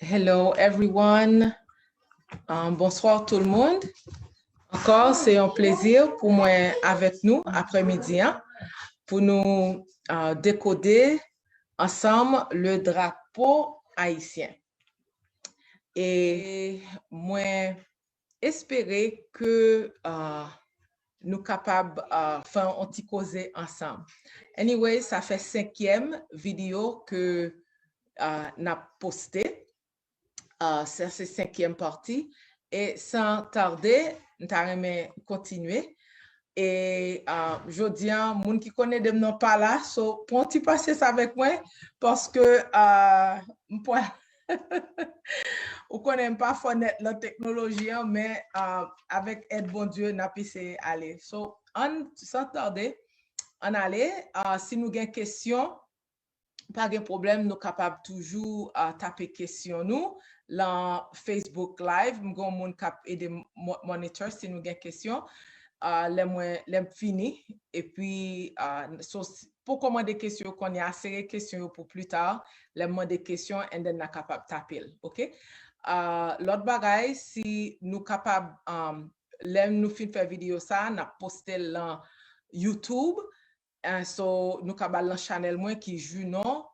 Hello everyone. Bonsoir tout le monde. Encore, c'est un plaisir pour moi avec nous après-midi pour nous décoder ensemble le drapeau haïtien. Et moi, espérer que nous capables de faire un petit causer ensemble. Anyway, ça fait 5e vidéo que n'a posté. C'est 5e partie. Et sans tarder, nous allons continuer. Et je dis, moun qui connaît de non pas là, so, pour tu passer ça avec moi, parce que on connaît pas connaître la technologie, mais avec aide bon Dieu, n'a pu aller. So, sans tarder, on allait. Si nous avons des questions, pas de problème, nous sommes capables toujours taper question nous dans Facebook Live. Nous avons des moniteurs si nous avons des questions. Les fini. Et puis, pour commander des questions, qu'on y a assez de questions pour plus tard, les des questions et then nous sommes capables de taper. OK? L'autre bagaille, si nous sommes capables, nous fin faire vidéo ça, nous posté dans YouTube. So, nous avons un channel qui joue non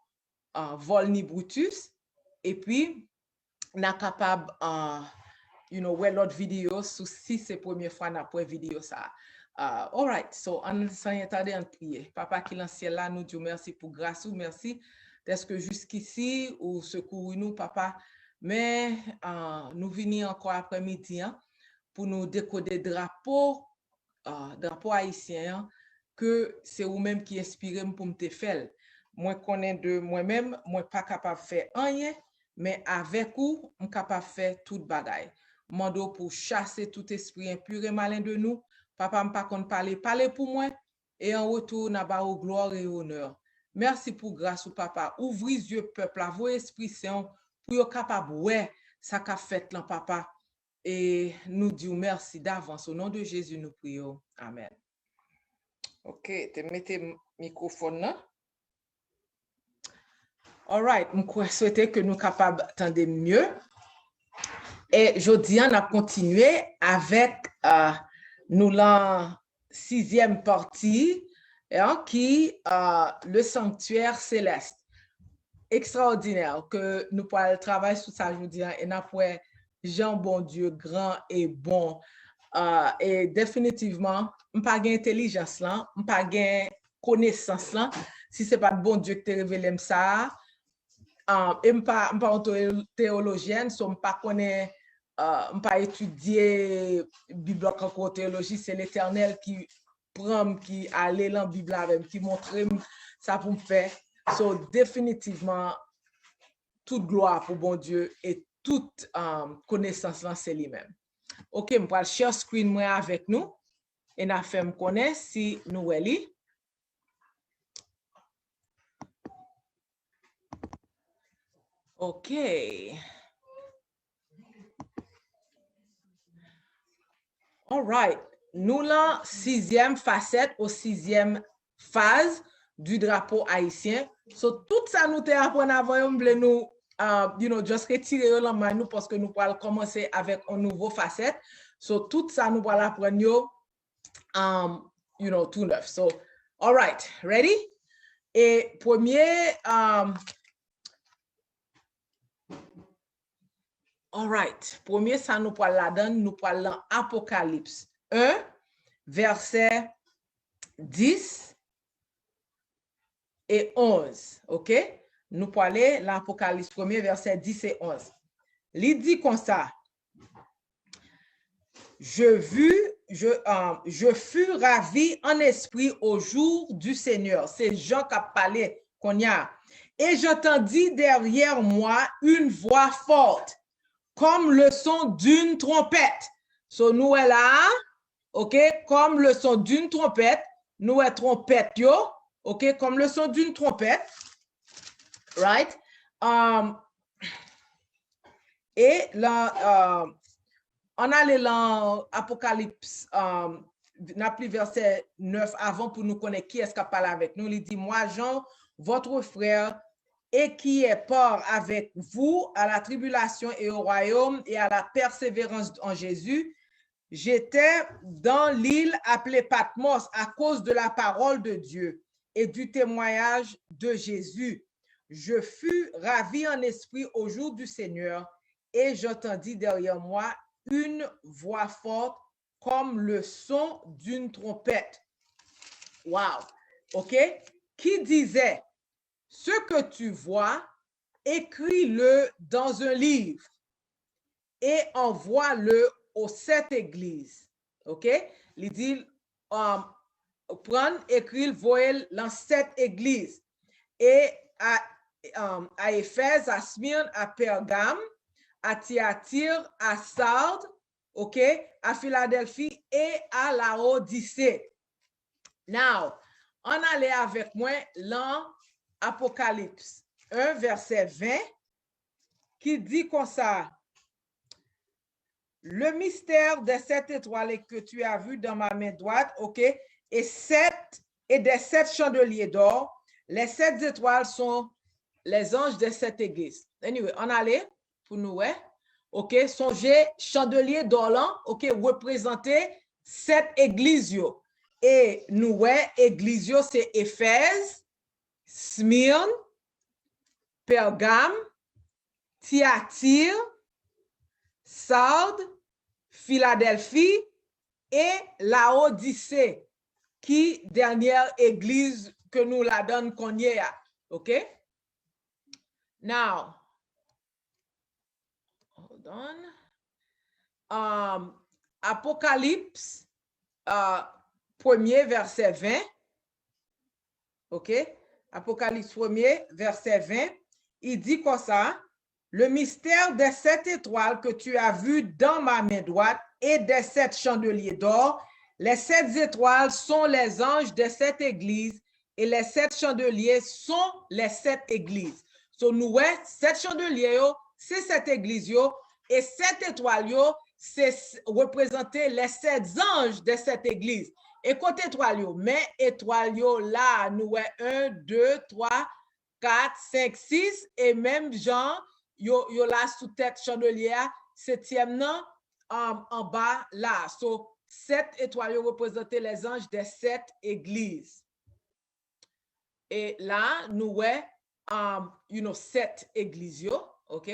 Volny Brutus. Et puis, nous sommes capables ouais, l'autre vidéo, si c'est la première fois nous avons vidéo ça. All right, so, on s'en attendait en prier. Papa qui est dans le ciel là, nous disons merci pour grâce ou merci d'être que jusqu'ici ou secours nous, papa. Mais nous venons encore après-midi pour nous décoder drapeau haïtien que c'est vous-même qui inspirez pour me faire. Moi connais de moi-même, moi pas capable de faire rien, mais avec vous, je suis capable de faire toute bagaille. Mando pour chasser tout esprit impur et malin de nous. Papa m'a pas parler pour moi et en retour n'a pas gloire et honneur. Merci pour grâce au papa. Ouvrez les yeux peuple à vos esprits saints pour être capable ouais ça qu'a fait là papa. Et nous disons merci d'avance. Au nom de Jésus, nous prions. Amen. OK, te mettez le microphone là. All right, je souhaite que nous soyons capables d'entendre mieux. Et jeudi, on a continué avec nous la 6e partie qui le sanctuaire céleste. Extraordinaire que nous pouvons travailler sur ça jeudi et nous avons Jean bon Dieu grand et bon. Et définitivement, je n'ai pas d'intelligence là, je n'ai pas de connaissance là. Si ce n'est pas de bon Dieu qui t'a révélé ça, et je ne suis pas théologienne, so je ne pas étudier la Bible en théologie, c'est l'Éternel qui prend, qui allait dans la Bible avec, qui montre ça pour me faire. So définitivement, toute gloire pour bon Dieu et toute connaissance là, c'est lui-même. OK, je vais share screen moi avec nous et nous fait me connaître si nous allons. OK. All right. Nous la 6e facette ou 6e phase du drapeau haïtien. So tout ça nous t'apprendre avant nous just retirer la main nous parce que nous allons commencer avec une nouvelle facette. So tout ça nous allons apprendre tout neuf. So all right, ready? Et premier all right. Premier, ça nous parle là-dedans, nous parlons Apocalypse 1, verset 10 et 11. OK? Nous parlons l'Apocalypse 1, verset 10 et 11. Il dit comme ça. Je fus ravi en esprit au jour du Seigneur. C'est Jean qui a parlé qu'on y a. Et j'entendis derrière moi une voix forte, comme le son d'une trompette. So nous est là, OK, comme le son d'une trompette, nous est trompette yo, OK, comme le son d'une trompette. Right? Et là on a l'Apocalypse n'a plus verset 9 avant pour nous connaître qui est-ce qui a parlé avec nous. Il dit moi Jean, votre frère et qui est part avec vous à la tribulation et au royaume et à la persévérance en Jésus. J'étais dans l'île appelée Patmos à cause de la parole de Dieu et du témoignage de Jésus. Je fus ravi en esprit au jour du Seigneur et j'entendis derrière moi une voix forte comme le son d'une trompette. Wow! OK? Qui disait, ce que tu vois, écris-le dans un livre et envoie-le aux 7 églises. OK? Il dit, prendre, écrire, voyer dans 7 églises. Et à Éphèse, à Smyrne, à Pergame, à Thyatire, à Sardes, OK? À Philadelphie et à Laodicée. Now, on allait avec moi dans Apocalypse 1, verset 20, qui dit comme ça, le mystère des 7 étoiles que tu as vu dans ma main droite, OK, et des 7 chandeliers d'or. Les 7 étoiles sont les anges des 7 églises. Anyway, on allait pour nous, ouais. OK, songez, chandelier d'or là, OK, représenter 7 églises, yo. Et nous, ouais, église, c'est Éphèse, Smyrne, Pergame, Thyatire, Sardes, Philadelphie et Laodicée, qui dernière église que nous la donne qu'on y est. OK? Now, hold on. Apocalypse 1er, verset 20. OK? Apocalypse 1er, verset 20. Il dit comme ça, le mystère des 7 étoiles que tu as vu dans ma main droite et des 7 chandeliers d'or. Les 7 étoiles sont les anges des 7 églises et les 7 chandeliers sont les 7 églises. So nous, ouais, 7 chandeliers, c'est 7 églises, et 7 étoiles, c'est représenter les 7 anges de cette église. Et côté étoile, mais étoile, là, nous, ouais, 1, 2, 3, 4, 5, 6, et même genre, yo là sous tête chandelier, 7e non, en bas là. So, 7 étoiles représentent les anges des 7 églises. Et là, nous, ouais, 7 églises, OK?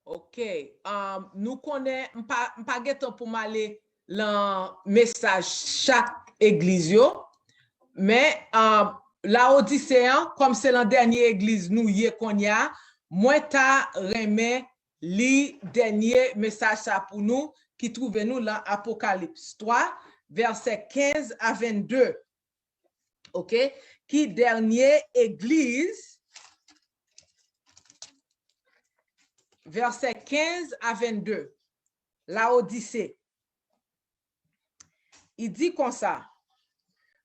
OK. Nous connaissons, pas guetant pour m'aller le message chaque église, mais la Odysséen, comme c'est la dernière église nous y qu'on y a, moi ta remet li dernier message ça pour nous qui trouve nous dans Apocalypse 3 verset 15 à 22. OK? Qui dernier église verset 15 à 22. La Odyssée. Il dit comme ça.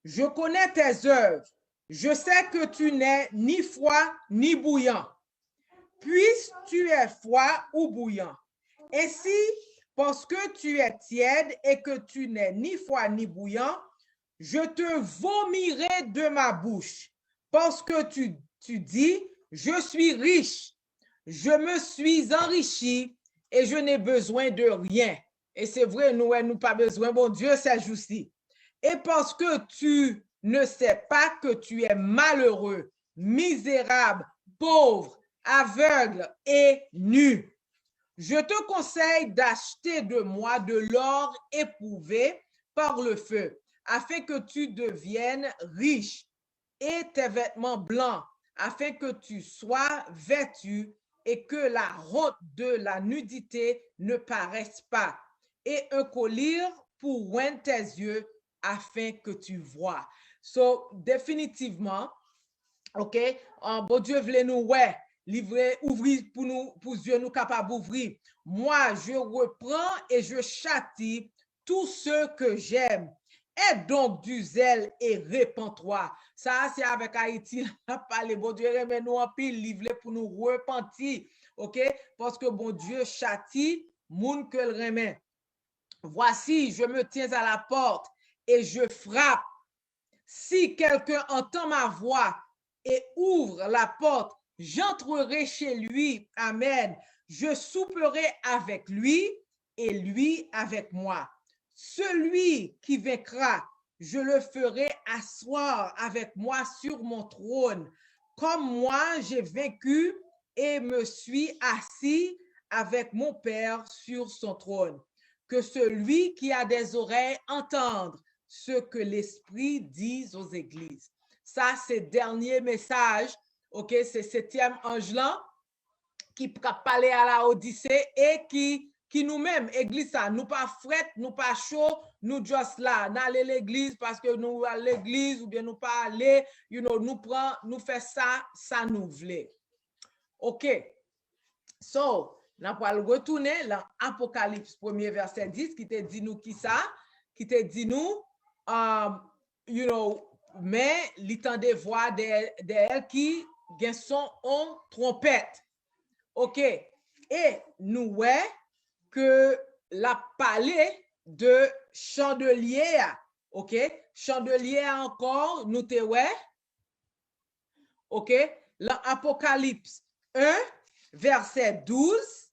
Je connais tes œuvres. Je sais que tu n'es ni froid ni bouillant. Puisque tu es froid ou bouillant. Ainsi, parce que tu es tiède et que tu n'es ni froid ni bouillant, je te vomirai de ma bouche. Parce que tu dis, je suis riche, je me suis enrichi et je n'ai besoin de rien. Et c'est vrai, nous n'avons pas besoin. Bon Dieu, c'est juste. Et parce que tu ne sais pas que tu es malheureux, misérable, pauvre, aveugle et nu. Je te conseille d'acheter de moi de l'or éprouvé par le feu, afin que tu deviennes riche, et tes vêtements blancs, afin que tu sois vêtu et que la honte de la nudité ne paraisse pas, et un collier pour oindre tes yeux afin que tu vois. So, définitivement, OK, bon Dieu voulait nous, ouais, livrer, ouvrir pour nous, pour Dieu nous capables d'ouvrir. Moi, je reprends et je châtie tous ceux que j'aime. Aie donc du zèle et répands-toi. Ça, c'est avec Haïti, on a parlé. Bon Dieu, remet nous en pile, livrer pour nous repentir. OK? Parce que bon Dieu châtie, moun que le remet. voici, je me tiens à la porte et je frappe. Si quelqu'un entend ma voix et ouvre la porte, j'entrerai chez lui. Amen. Je souperai avec lui et lui avec moi. Celui qui vaincra, je le ferai asseoir avec moi sur mon trône, comme moi j'ai vaincu et me suis assis avec mon Père sur son trône. Que celui qui a des oreilles entende ce que l'Esprit dit aux églises. Ça, c'est le dernier message, ok, c'est 7e ange là, qui parle à la Odyssée et qui nous-mêmes, église ça, nous pas fret, nous pas chaud, nous juste là, n'aller l'église parce que nous à l'église ou bien nous pas aller, nous prend, nous fait ça, ça nous voulait. Ok, so, nous allons retourner dans Apocalypse 1er verset 10 qui te dit nous qui ça, qui te dit nous, mais l'entendez voix d'elle qui gagne son en trompette. OK. Et nous, ouais, que la parlé de chandelier. OK. Chandelier encore, nous te ouais. OK. L'Apocalypse 1, verset 12,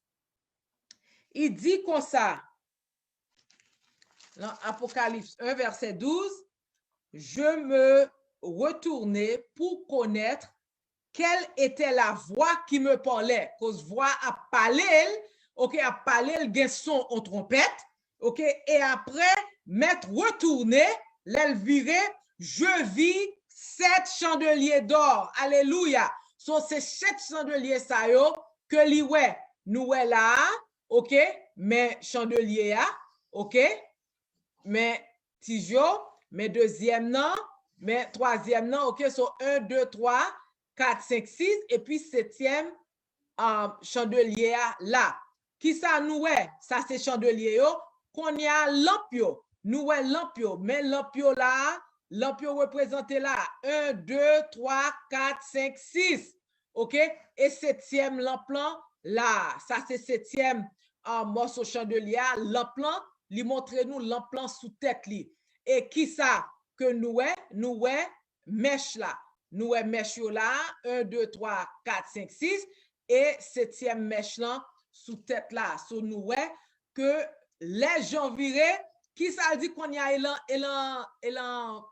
il dit comme ça. L'Apocalypse 1, verset 12, je me retournais pour connaître quelle était la voix qui me parlait. Cause voix a parlé, ok, a parlé le son en trompette, ok, et après m'être retourné, l'elviré, je vis 7 chandeliers d'or. Alléluia. So c'est 7 chandeliers ça yo que li ouais, nous ouais là, ok, mais chandelier a, ok, mais tijo, mais deuxième non, mais troisième non, ok, so 1, 2, 3, 4, 5, 6, et puis 7e chandelier là. Qui ça nous est? Ça c'est chandelier yo, qu'on y a lampio. Nous est lampio, mais lampio là, lampio représenté là, 1, 2, 3, 4, 5, 6. OK? Et 7e lamplan là, ça c'est 7e morceau chandelier, lamplan, li montre nous lamplan sous tête li. Et qui ça que nous est mèche là. Nous est mèche là, 1, 2, 3, 4, 5, 6, et 7e mèche là, sous tête là. So nous est que les gens virés, qui ça dit qu'on y a elan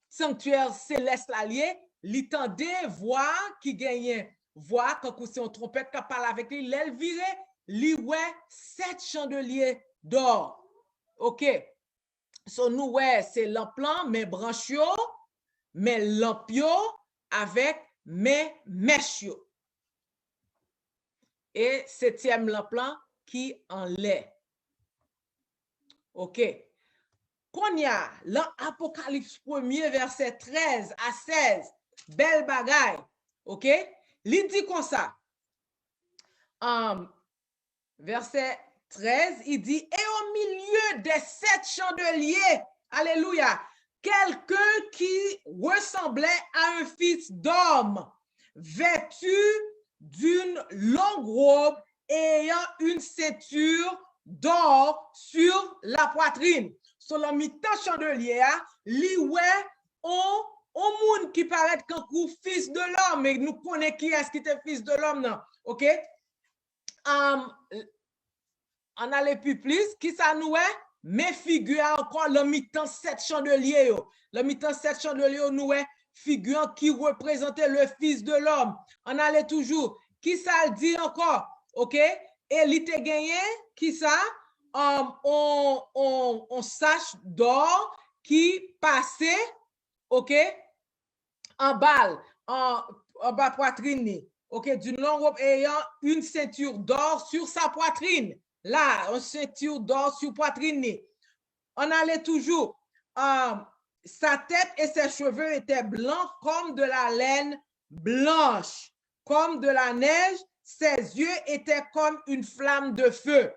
sanctuaire céleste là lié, l'itendé voix qui gagne, voix quand c'est une trompette qui parle avec lui, l'elle viré, li ouais 7 chandeliers d'or. OK. So nous ouais c'est l'amplan mais branchio mais lampio avec mes mèches. Et 7e l'amplan qui en lait. OK. Qu'on y a l'Apocalypse 1er verset 13 à 16, belle bagaille. OK? Il dit comme ça. Verset 13, il dit, et au milieu des 7 chandeliers, alléluia, quelqu'un qui ressemblait à un fils d'homme, vêtu d'une longue robe ayant une ceinture d'or sur la poitrine. Sur le mi-temps chandelier, li ouais, on monde qui paraît comme fils de l'homme, mais nous connaissons qui est-ce qui était fils de l'homme, non? OK? On allait plus, qui ça nous est? Mais figure encore le mi-temps 7 chandeliers. Le mi-temps 7 chandeliers, nous est figure qui représentait le fils de l'homme. On allait toujours. Qui ça dit encore? OK? Et l'ité gagné, qui ça? On sache d'or qui passait, OK? En balle, en bas poitrine. OK? D'une longue robe ayant une ceinture d'or sur sa poitrine. Là, une ceinture d'or sur poitrine. On allait toujours. Sa tête et ses cheveux étaient blancs comme de la laine blanche, comme de la neige. Ses yeux étaient comme une flamme de feu.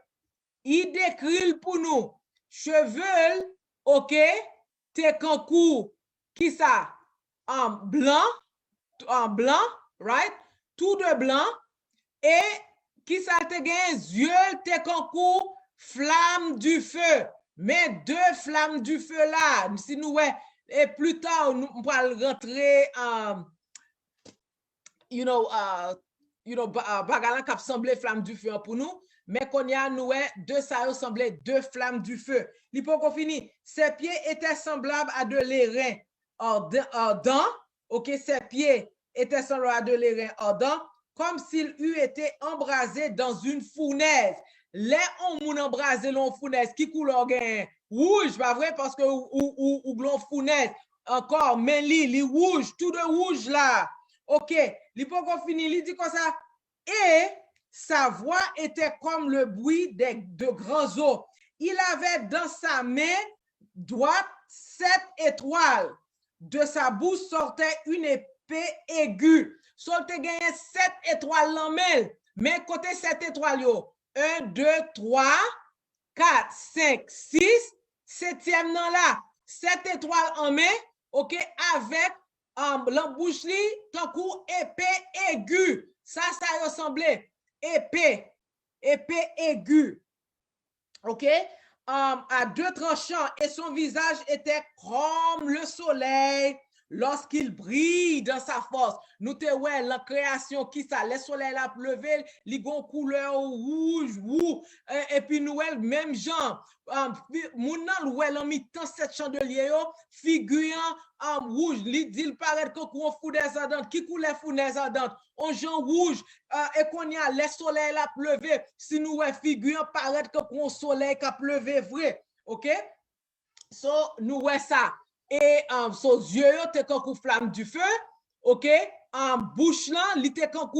Il décrit pour nous. Cheveux, OK, t'es concours. Qui ça? En blanc, right? Tout de blanc. Et qui ça te gagne? Yeux te concours, flamme du feu. Mais deux flammes du feu là, si nous, ouais, et plus tard, nous allons rentrer, bagalan qui semblé flamme du feu pour nous, mais qu'on y a, nous, deux ça semblait deux flammes du feu. L'hypoco fini, ses pieds étaient semblables à de l'airain ardent, ok, ses pieds étaient semblables à de l'airain ardent, comme s'il eût été embrasé dans une fournaise. Les on embrasé dans une fournaise, qui couleur gain? Rouge, pas vrai, parce que ou blond fournaise, encore, mais li rouge, tout de rouge là. Ok, l'hypoco fini, il dit comme ça, et sa voix était comme le bruit de grands eaux. Il avait dans sa main droite 7 étoiles. De sa bouche sortait une épée aiguë. Sortait gagné 7 étoiles en main. Mais côté 7 étoiles, yo, 1, 2, 3, 4, 5, 6, 7e nan là. 7 étoiles en main, ok, avec l'embouche li, tant coup épée aiguë. Ça ressemblait épée aiguë. OK? À deux tranchants, et son visage était comme le soleil lorsqu'il brille dans sa force. Nous te ouais, la création qui ça, le soleil la pleuvé, li gon couleur rouge, et puis nous même genre, moun nan ouais l'an mi tan cette chandelier yo, figurant rouge, li dit paraît que qu'on foudès ardente, qui couleur foudès ardente, on Jean rouge, et qu'on y a le soleil la pleuvé, si nous ouais figurant paraît que qu'on soleil qui a pleuvé vrai, ok? So nous ouais ça. Et son yeux te comme flamme du feu, ok? En bouche là, il était comme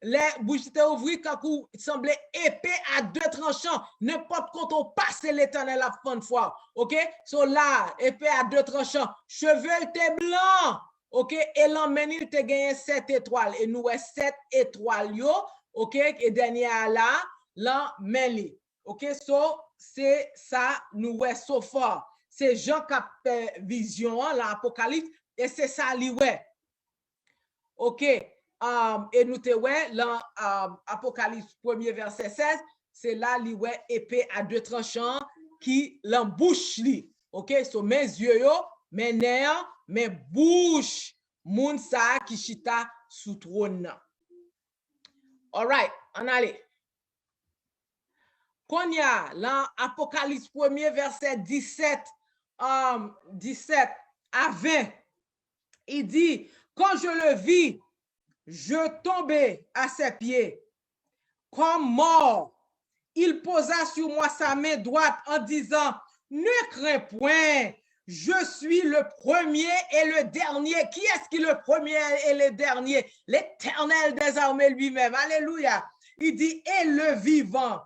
les bouches étaient ouvertes quand semblait épais à deux tranchants. N'importe quand on passe l'Éternel la fin de fois, ok? So là, épais à deux tranchants. Cheveux étaient blancs, ok? Et l'emmène il te gagné 7 étoiles. Et nous 7 étoiles yo, ok? Et dernier là, meli, ok? So c'est ça nous so far. C'est Jean qui a fait vision, l'Apocalypse, et c'est ça, lui, ouais. OK. Et nous te ouais, l'Apocalypse 1er verset 16, c'est là, lui, ouais, épée à deux tranchants qui l'embouche, lui. OK. So, mes yeux, yo, mes nerfs, mes bouches, moun sa qui chita sous trône. All right, on allait. Qu'on y a, l'Apocalypse 1er verset 17, 17 à 20, il dit, quand je le vis, je tombais à ses pieds comme mort. Il posa sur moi sa main droite en disant, ne crains point, je suis le premier et le dernier. Qui est-ce qui est le premier et le dernier? L'Éternel des armées lui-même. Alléluia. Il dit, et le vivant.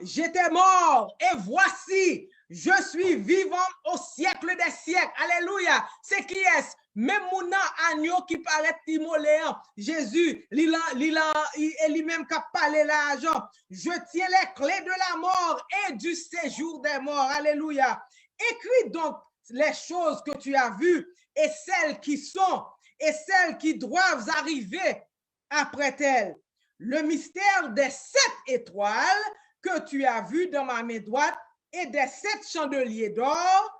J'étais mort et voici, je suis vivant au siècle des siècles. Alléluia. C'est qui est-ce? Même mon agneau qui paraît timoléant. Jésus, lui-même qui a parlé l'argent. Je tiens les clés de la mort et du séjour des morts. Alléluia. Écris donc les choses que tu as vues et celles qui sont et celles qui doivent arriver après elles. Le mystère des 7 étoiles que tu as vu dans ma main droite et des 7 chandeliers d'or.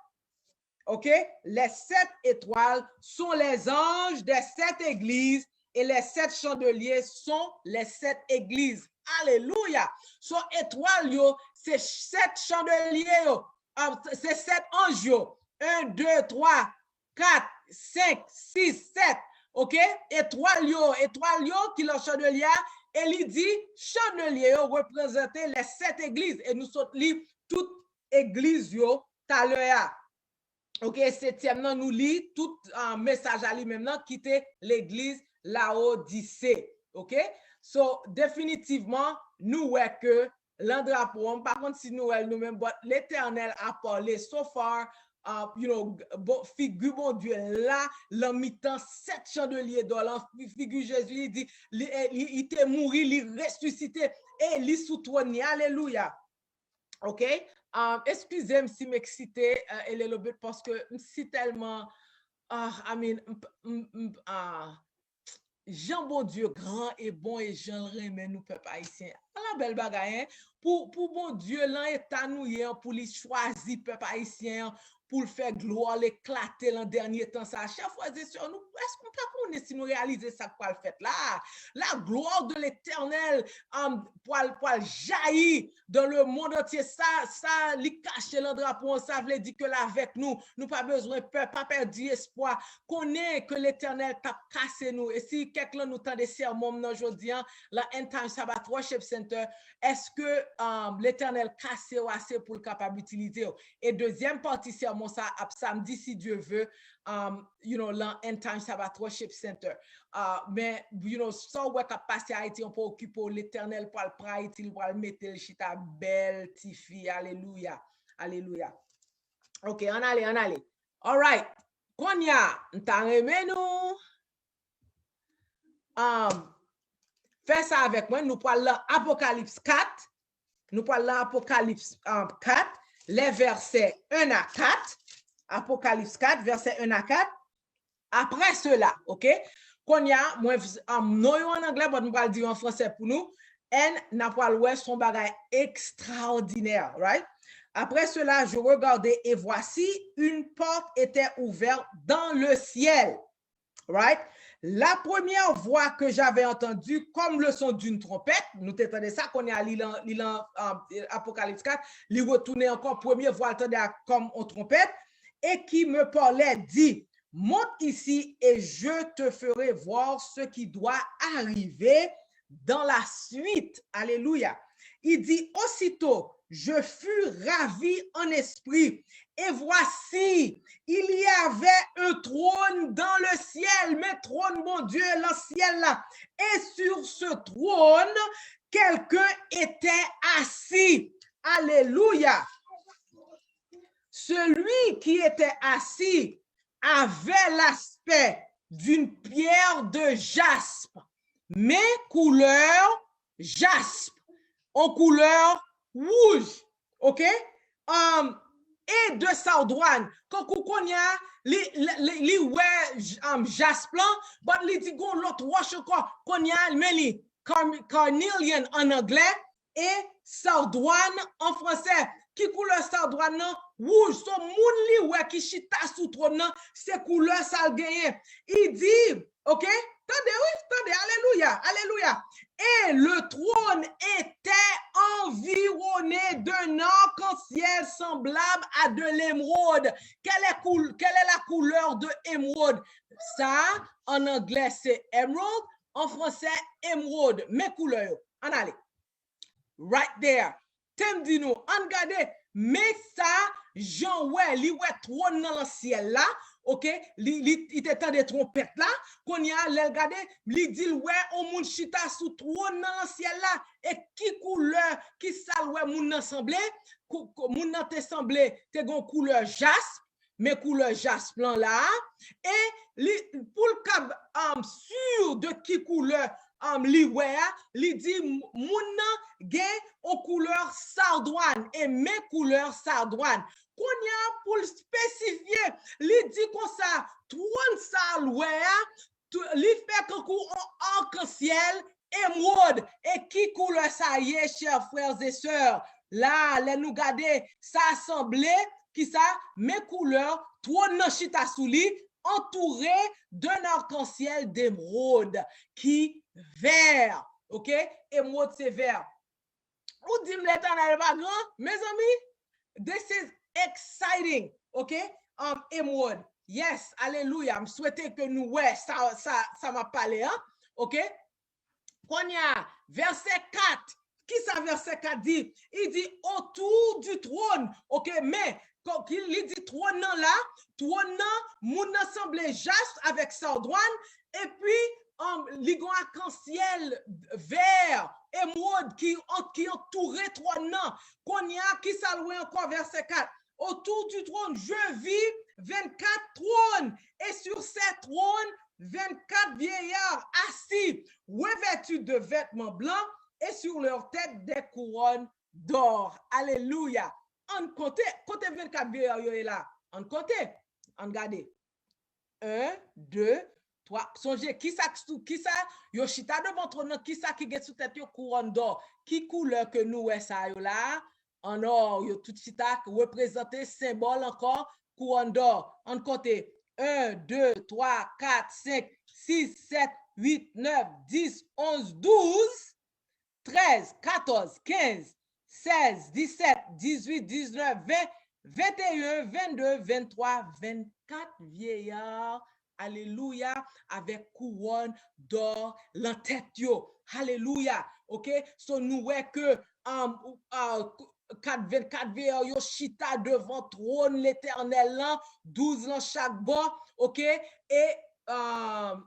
OK? Les 7 étoiles sont les anges des 7 églises et les 7 chandeliers sont les 7 églises. Alléluia! So étoile, c'est 7 chandeliers, c'est 7 anges. 1, 2, 3, 4, 5, 6, 7. OK? Étoile, qui le chandelier. Et il dit, chandelier représentait les 7 églises. Et nous sommes toutes églises, t'as l'heure. OK, 7e, nous lit tout un message à lui-même, qui était l'église Laodicée. OK? So, définitivement, nous, ouais, que l'andrapon, par contre, si nous, nous-mêmes, l'Éternel a parlé so far, figure mon Dieu, là, l'en mi-temps, 7 chandeliers d'or, figure Jésus, il dit, il était mort, il ressuscité, et il sous trône. Alléluia. OK? Excusez-moi si m'exciter, parce que c'est tellement, Jean bon Dieu grand et bon et Jean remet nous peuple haïtien. La belle bagaille, hein? Pour bon Dieu, là, état nous pour lui choisir peuple haïtien, pour le faire gloire, l'éclater l'an dernier temps, ça. Chaque fois, c'est sur nous, est-ce qu'on peut connaître si nous réaliser ça quoi le fait là? La gloire de l'éternel, pour jaillir dans le monde entier, ça, lui cacher le drapeau, ça veut dire que là, avec nous, nous pas besoin peur, pas perdre espoir, connaît que l'éternel t'a cassé nous. Et si quelqu'un nous tend des sermons aujourd'hui, la End Time Sabbath Worship Center, est-ce que l'éternel cassé ou assez pour le capable d'utiliser? Et deuxième partie sermon, ça, samedi, si Dieu veut, la End Time Sabbath Worship Center. Mais, ça, ouais, qu'a passé à Haïti, on peut occuper l'éternel pour le prêtre, il va le mettre le chita belle, tifi, alléluia, alléluia. Ok, on allait. All right. Konya, t'as aimé nous? Fais ça avec moi. Nous parlons Apocalypse 4. Nous parlons Apocalypse 4, les versets 1 à 4. Apocalypse 4, versets 1 à 4. Après cela, ok? Konya, moi, nous en anglais, mais nous allons dire en français pour nous. Et n'a pas le son bagage extraordinaire, right? Après cela, je regardais et voici, une porte était ouverte dans le ciel. Right? La première voix que j'avais entendue, comme le son d'une trompette, nous t'entendons ça, qu'on est à l'Apocalypse 4, il retournait encore, première voix entendue comme en trompette, et qui me parlait, dit, monte ici et je te ferai voir ce qui doit arriver dans la suite. Alléluia. Il dit, aussitôt, je fus ravi en esprit. Et voici, il y avait un trône dans le ciel, mais trône, mon Dieu, le ciel là. Et sur ce trône, quelqu'un était assis. Alléluia. Celui qui était assis avait l'aspect d'une pierre de jaspe, mais couleur jaspe, en couleur rouge, ok? Et de sardouane, quand on y a jaspe blanc, but li dit gon l'autre roche encore, qu'on y a mais carnelian en anglais et sardouane en français. Qui couleur sardouane non? Rouge, son moun li ouais qui chita sous trône c'est couleur ça gagné. Il dit, ok? Attendez, alléluia, alléluia. Et le trône était environné d'un arc-en-ciel semblable à de l'émeraude. Quelle est la couleur de émeraude? Ça, en anglais, c'est emerald. En français, émeraude. Mes couleurs. En allez. Right there. T'aimes dit nous, en regardez. Mais ça, Jean, ouais, li ouais trône dans le ciel là. Ok, il était des trompettes là, qu'on y a, regardez, il dit, ouais, on moun chita sous trône dans le ciel là, et qui couleur, qui ça, ouais, moun nan semblé, moun nan te semblé, te gon couleur jaspe, mais couleur jaspe blanc là, et pour le cap, sûr de qui couleur, li ouais, li dit, moun nan gen en couleur sardouane, et mes couleurs sardouane. Qu'on y a pour le spécifier, il dit comme ça, trône ça loué, il fait coucou en arc-en-ciel, émeraude, et qui couleur ça y est, chers frères et sœurs. Là, les nous garder, ça assemblé, qui ça, mes couleurs, trône chita souli, entouré d'un arc-en-ciel d'émeraude, qui vert, ok? Émeraude c'est vert. Ou dit l'éternel pas grand, mes amis, this is exciting, ok? Emerald, yes, alléluia. Je souhaitais que nous, ouais, ça m'a parlé, hein? Ok? Qu'on y a verset 4. Qui ça, verset 4 dit? Il dit autour du trône, ok? Mais quand il dit trône là, trône moun semblait jaspe avec sardouane, et puis ligon arc-en-ciel vert, émeraude qui entourait trône qu'on y a qui s'allouait encore verset 4. Autour du trône, je vis 24 trônes, et sur ces trônes, 24 vieillards assis, revêtus de vêtements blancs, et sur leur tête des couronnes d'or. Alléluia. On compte 24 vieillards là. On compte, on regarde. 1, 2, 3. Songez, qui ça, yo chita devant trône, qui ça qui get sous tête yo couronne d'or? Qui couleur que nous ouais ça yo là? En or, yo tout chita représenter symbole encore couronne d'or. En côté 1, 2, 3, 4, 5, 6, 7, 8, 9, 10, 11, 12, 13, 14, 15, 16, 17, 18, 19, 20, 21, 22, 23, 24 vieillards. Alléluia, avec couronne d'or dans tête yo. Alléluia. OK? So nous ouais que 24 vieillards yo chita devant trône l'Éternel là, 12 dans chaque bord. OK? Et on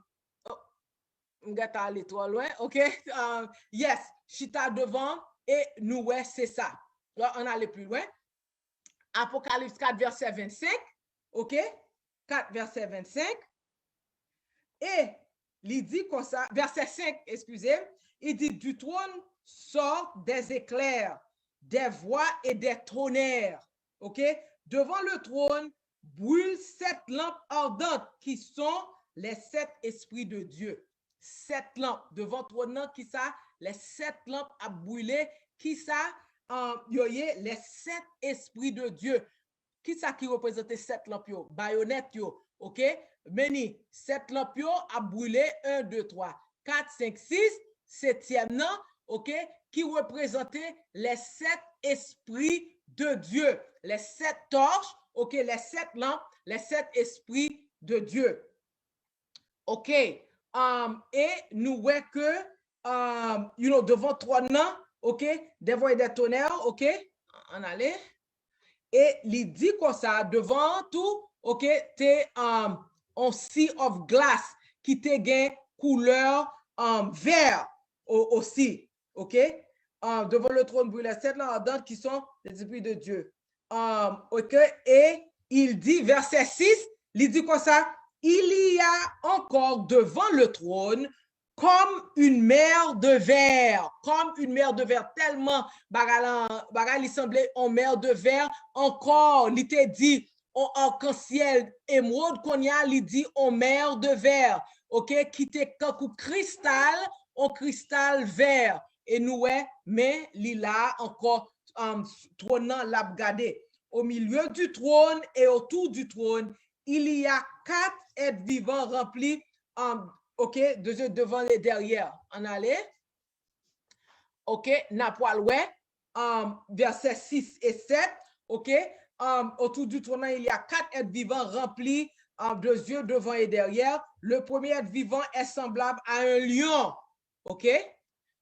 va aller trop loin. OK? Yes, chita devant et nous ouais c'est ça. Là on allait plus loin. Apocalypse 4 verset 25. OK? 4 verset 25. Et il dit comme ça, verset 5, excusez, il dit du trône sortent des éclairs, des voix et des tonnerres. OK? Devant le trône brûlent 7 lampes ardentes qui sont les 7 esprits de Dieu. 7 lampes devant le trône qui ça, les 7 lampes à brûler qui ça, les 7 esprits de Dieu. Qui ça qui représente 7 lampes yo? Baïonnette yo. OK? Meni, 7 lampes yo a brûlé 1, 2, 3, 4, 5, 6, 7e nan, OK? Qui représentait les 7 esprits de Dieu. Les 7 torches, OK? Les 7 lampes, les 7 esprits de Dieu. OK? Et nous voyons que, devant trône nan, OK? Des voix et des tonnerres, OK? On allait. Et il dit comme ça, devant tout, OK? T'es un sea of glass qui te gagne couleur vert aussi, OK? Devant le trône brûlé, 7 lampes ardentes qui sont les esprits de Dieu. OK? Et il dit, verset 6, il dit comme ça, il y a encore devant le trône comme une mer de verre, tellement il semblait en mer de verre, encore, il te dit, en arc-en-ciel, émeraude qu'on y a, il dit en mer de verre, OK, qui te comme cristal, en cristal vert, et nous, mais il a encore trônant l'a gardé. Au milieu du trône et autour du trône, il y a 4 êtres vivants remplis OK, devant les derrière. On allait. OK, Napoalwe, verset 6 et 7. OK, autour du trône, il y a 4 êtres vivants remplis de yeux devant et derrière. Le premier être vivant est semblable à un lion. OK,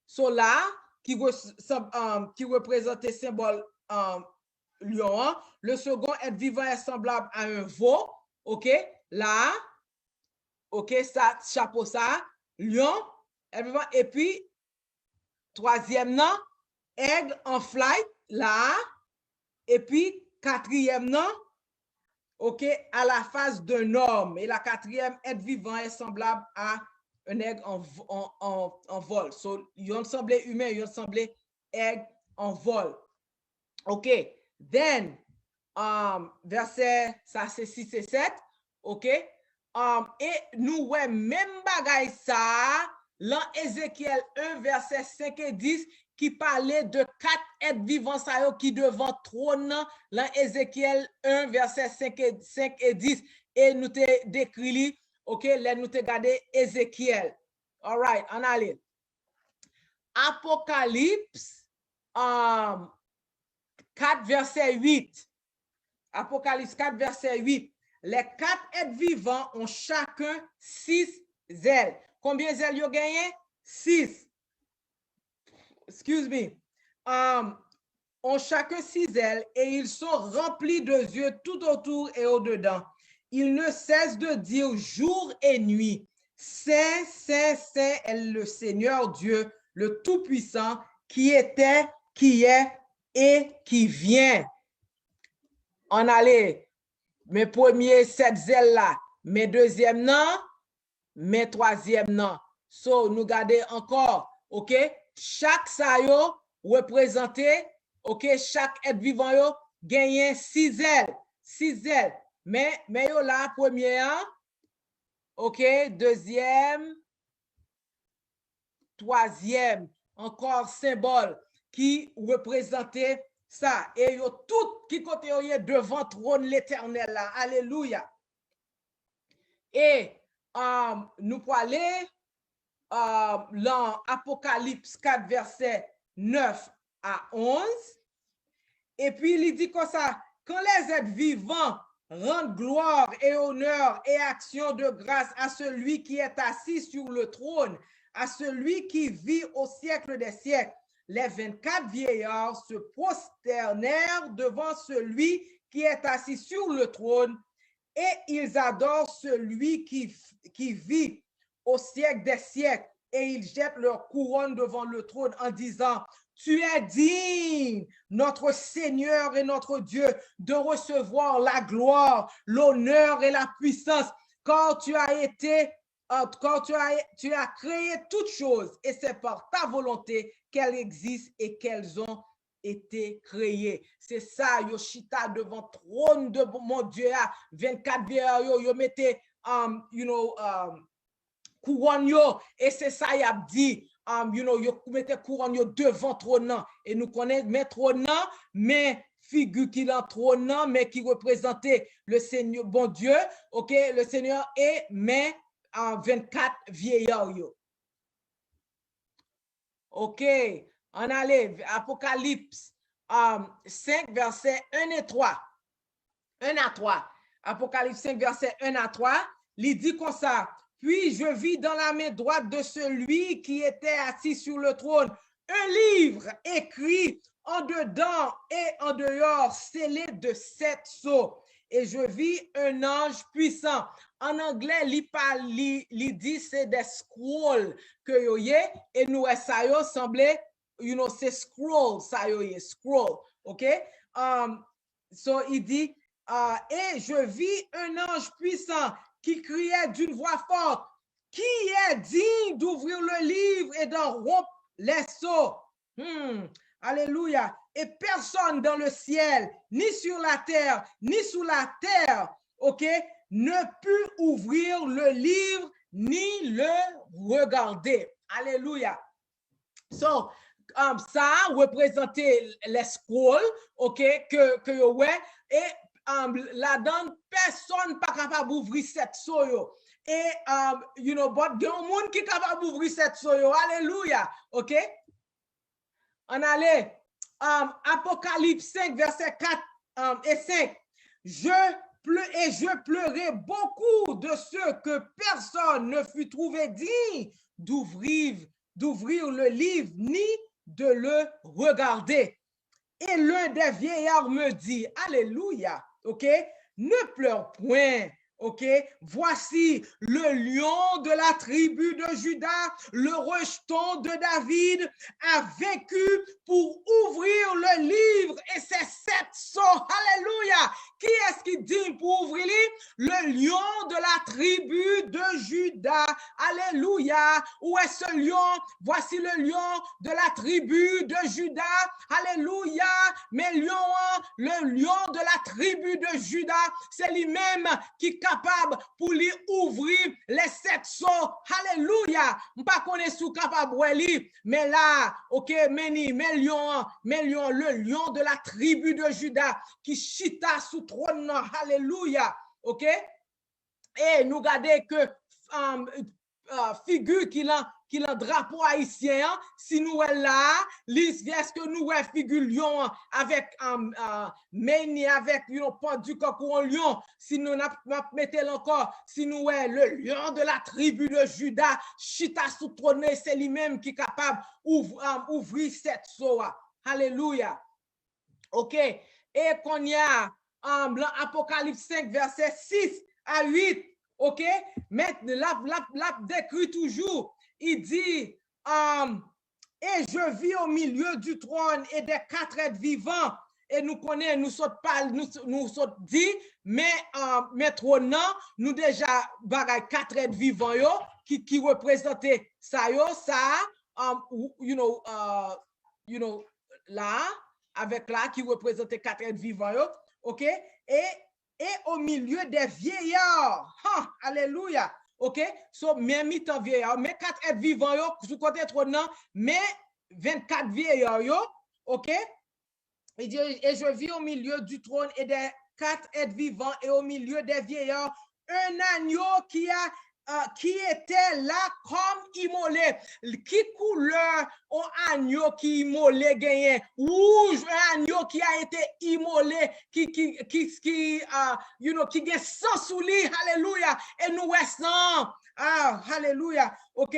so là, qui représente le symbole lion. Le second être vivant est semblable à un veau. OK, là, OK, ça, chapeau ça, lion, et puis, troisième nom, aigle en flight, là, et puis, quatrième nom, OK, à la face d'un homme, et la quatrième être vivant est semblable à un aigle en vol. So, yon semblait humain, yon semblait aigle en vol. OK, then, verset, ça c'est 6 et 7, OK, et nous, ouais, même bagay ça, dans Ézéchiel 1, verset 5 et 10, qui parlait de 4 êtres vivants ça, qui devant trône, dans Ézéchiel 1, verset 5 et 10, et nous te décrit, OK, là nous te regardé Ézéchiel. All right, on allait. Apocalypse 4, verset 8. Apocalypse 4, verset 8. Les 4 êtres vivants ont chacun 6 ailes. Combien d'ailes ils ont gagné? 6. Excuse me. Ont chacun 6 ailes et ils sont remplis de yeux tout autour et au-dedans. Ils ne cessent de dire jour et nuit, Saint, Saint, Saint est le Seigneur Dieu, le Tout-Puissant, qui était, qui est et qui vient. On allait. Mes premiers 7 ailes là, mes deuxièmes non, mes troisièmes non. So, nous gardons encore, OK? Chaque ça yo représenté, OK? Chaque être vivant yo gagne 6 ailes. 6 ailes. Mais yo là, première, OK, deuxième, troisième, encore symbole qui représentait ça. Et yo tout qui côté devant trône l'éternel là. Alléluia. Et nous pour aller dans Apocalypse 4, verset 9 à 11. Et puis il dit comme ça, quand les êtres vivants rendent gloire et honneur et action de grâce à celui qui est assis sur le trône, à celui qui vit au siècle des siècles, les 24 vieillards se prosternèrent devant celui qui est assis sur le trône et ils adorent celui qui vit au siècle des siècles et ils jettent leur couronne devant le trône en disant, tu es digne, notre Seigneur et notre Dieu, de recevoir la gloire, l'honneur et la puissance, car tu as créé toutes choses et c'est par ta volonté qu'elles existent et qu'elles ont été créées. C'est ça, Yoshita devant trône de mon Dieu, 24 vieillards, yo mettez, couronne yo, et c'est ça, y a dit, yo mettez couronne yo devant trône, et nous connaissons, mais trône, mais figure qui est trône, mais qui représentait le Seigneur, bon Dieu, ok, le Seigneur, et mais 24 vieillards yo. Ok, on allait, Apocalypse 5, versets 1 et 3. 1 à 3. Apocalypse 5, versets 1 à 3, il dit comme ça, puis je vis dans la main droite de celui qui était assis sur le trône un livre écrit en dedans et en dehors, scellé de 7 sceaux. Et je vis un ange puissant. En anglais, il dit c'est des scrolls que yo ye, et nous ça yo semblait, c'est scroll, ça yo ye, scroll, ok? So il dit, et je vis un ange puissant qui criait d'une voix forte, qui est digne d'ouvrir le livre et d'en rompre les sceaux. Alléluia. Et personne dans le ciel, ni sur la terre, ni sous la terre, ok, ne put ouvrir le livre ni le regarder. Alléluia. So, ça représentait les scrolls, ok, que ouais, et là-dedans, personne pas capable d'ouvrir cette soyo. Et, but il y a un monde qui est capable d'ouvrir cette soyo. Alléluia, ok? On allait, Apocalypse 5, verset 4 et 5. Je pleurais beaucoup de ceux que personne ne fut trouvé digne d'ouvrir le livre ni de le regarder. Et l'un des vieillards me dit, alléluia, ok, ne pleure point, ok, voici le lion de la tribu de Juda, le rejeton de David, a vaincu pour ouvrir le livre et ses 7 sceaux. Alléluia. Qui est-ce qui dit pour ouvrir le lion de la tribu de Juda? Alléluia. Où est ce lion? Voici le lion de la tribu de Juda. Alléluia. Mais le lion de la tribu de Juda, c'est lui-même qui est capable pour lui ouvrir les 7 sceaux. Alléluia. Je ne connais pas si capable mais là, ok, mais le lion de la tribu de Juda qui chita sous trône. Alléluia. Ok. Et nous regardons que figure qu'il a drapeau haïtien, si nous est là, est-ce que nous est figure lion avec meni avec pendu comme un lion, si nous mettons encore, si nous est le lion de la tribu de Juda, chita sous trône, c'est lui-même qui est capable d'ouvrir cette soie. Alléluia. Ok. Et qu'on y a l'Apocalypse 5, verset 6 à 8. OK? Mais la décrit toujours. Il dit, et je vis au milieu du trône et des 4 êtres vivants. Et nous connaissons, nous sommes dit, mais trône, nous déjà bagay 4 êtres vivants yo, qui représentaient ça yo, ça, là, avec là, qui représentait 4 êtres vivants yo, OK? Et au milieu des vieillards, alléluia, OK? So, mais mi-temps vieillard, mais 4 êtres vivants, yo, sous côté trône, mais 24 vieillards, yo, OK? Il dit, et je vis au milieu du trône et des 4 êtres vivants et au milieu des vieillards, un agneau qui était là comme immolé. Qui couleur au agneau qui immolé gagné? Rouge, un agneau qui a été immolé, qui gagne sang sous lui. Alléluia. Et nous restons. Alléluia. OK?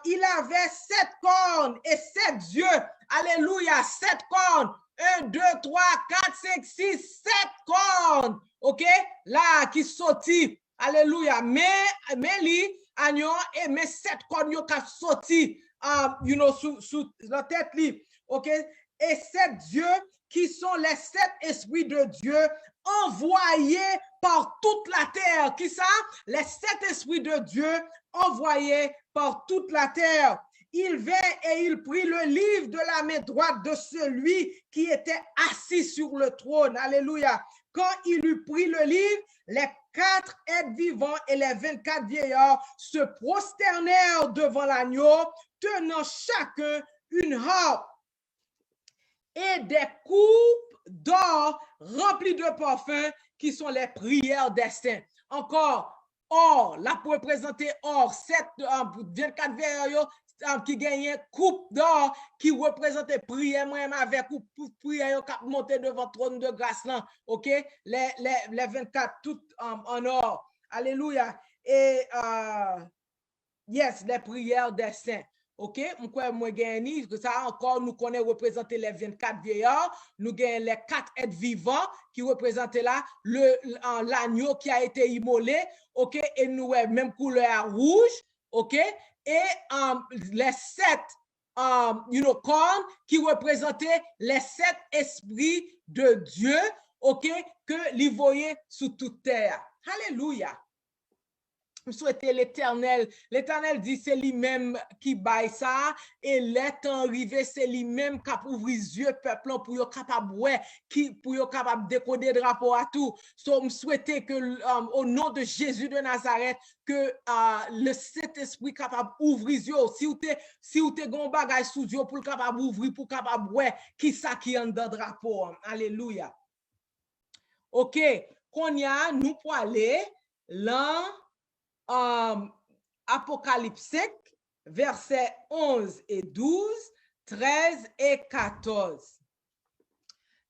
Il avait 7 cornes et 7 yeux. Alléluia. 7 cornes. 1, 2, 3, 4, 5, 6, 7 cornes. OK? Là, qui sortit. Alléluia. Mais lui, agneau, et mais 7 cornes qui sorti, sous la tête lui. OK? Et 7 dieux qui sont les 7 esprits de Dieu envoyés par toute la terre. Qui ça? Les 7 esprits de Dieu envoyés par toute la terre. Il vint et il prit le livre de la main droite de celui qui était assis sur le trône. Alléluia. Quand il eut pris le livre, les 4 êtres vivants et les 24 vieillards se prosternèrent devant l'agneau, tenant chacun une harpe et des coupes d'or remplies de parfums qui sont les prières des saints. Encore, or, là pour représenter or, 24 vieillards qui gagnait coupe d'or qui représentait prière moi avec ou prière qui monter devant le trône de grâce là, OK, les 24 tout en or. Alléluia. Et yes, les prières des saints. OK, moi gagné ça encore nous connaît représenter les 24 vieillards, nous gagnons les 4 êtres vivants qui représentent là l'agneau qui a été immolé, OK, et nous même couleur rouge, OK, et les 7 cornes qui représentaient les 7 esprits de Dieu, OK, que les voyait sous toute terre. Alléluia. Je souhaite l'Éternel. L'Éternel dit c'est lui-même qui baille ça et l'étant arrivé c'est lui-même qui a ouvert les yeux peuple pour être capable pour être capable décoder le rapport à tout. So je souhaite que au nom de Jésus de Nazareth que le Saint-Esprit capable ouvrir les yeux. Si vous te gon bagage sous Dieu pour capable ouvrir pour capable qui ça qui en dans rapport. Alléluia. OK, qu'on y a nous pour aller là Apocalypse 5, versets 11 et 12, 13 et 14.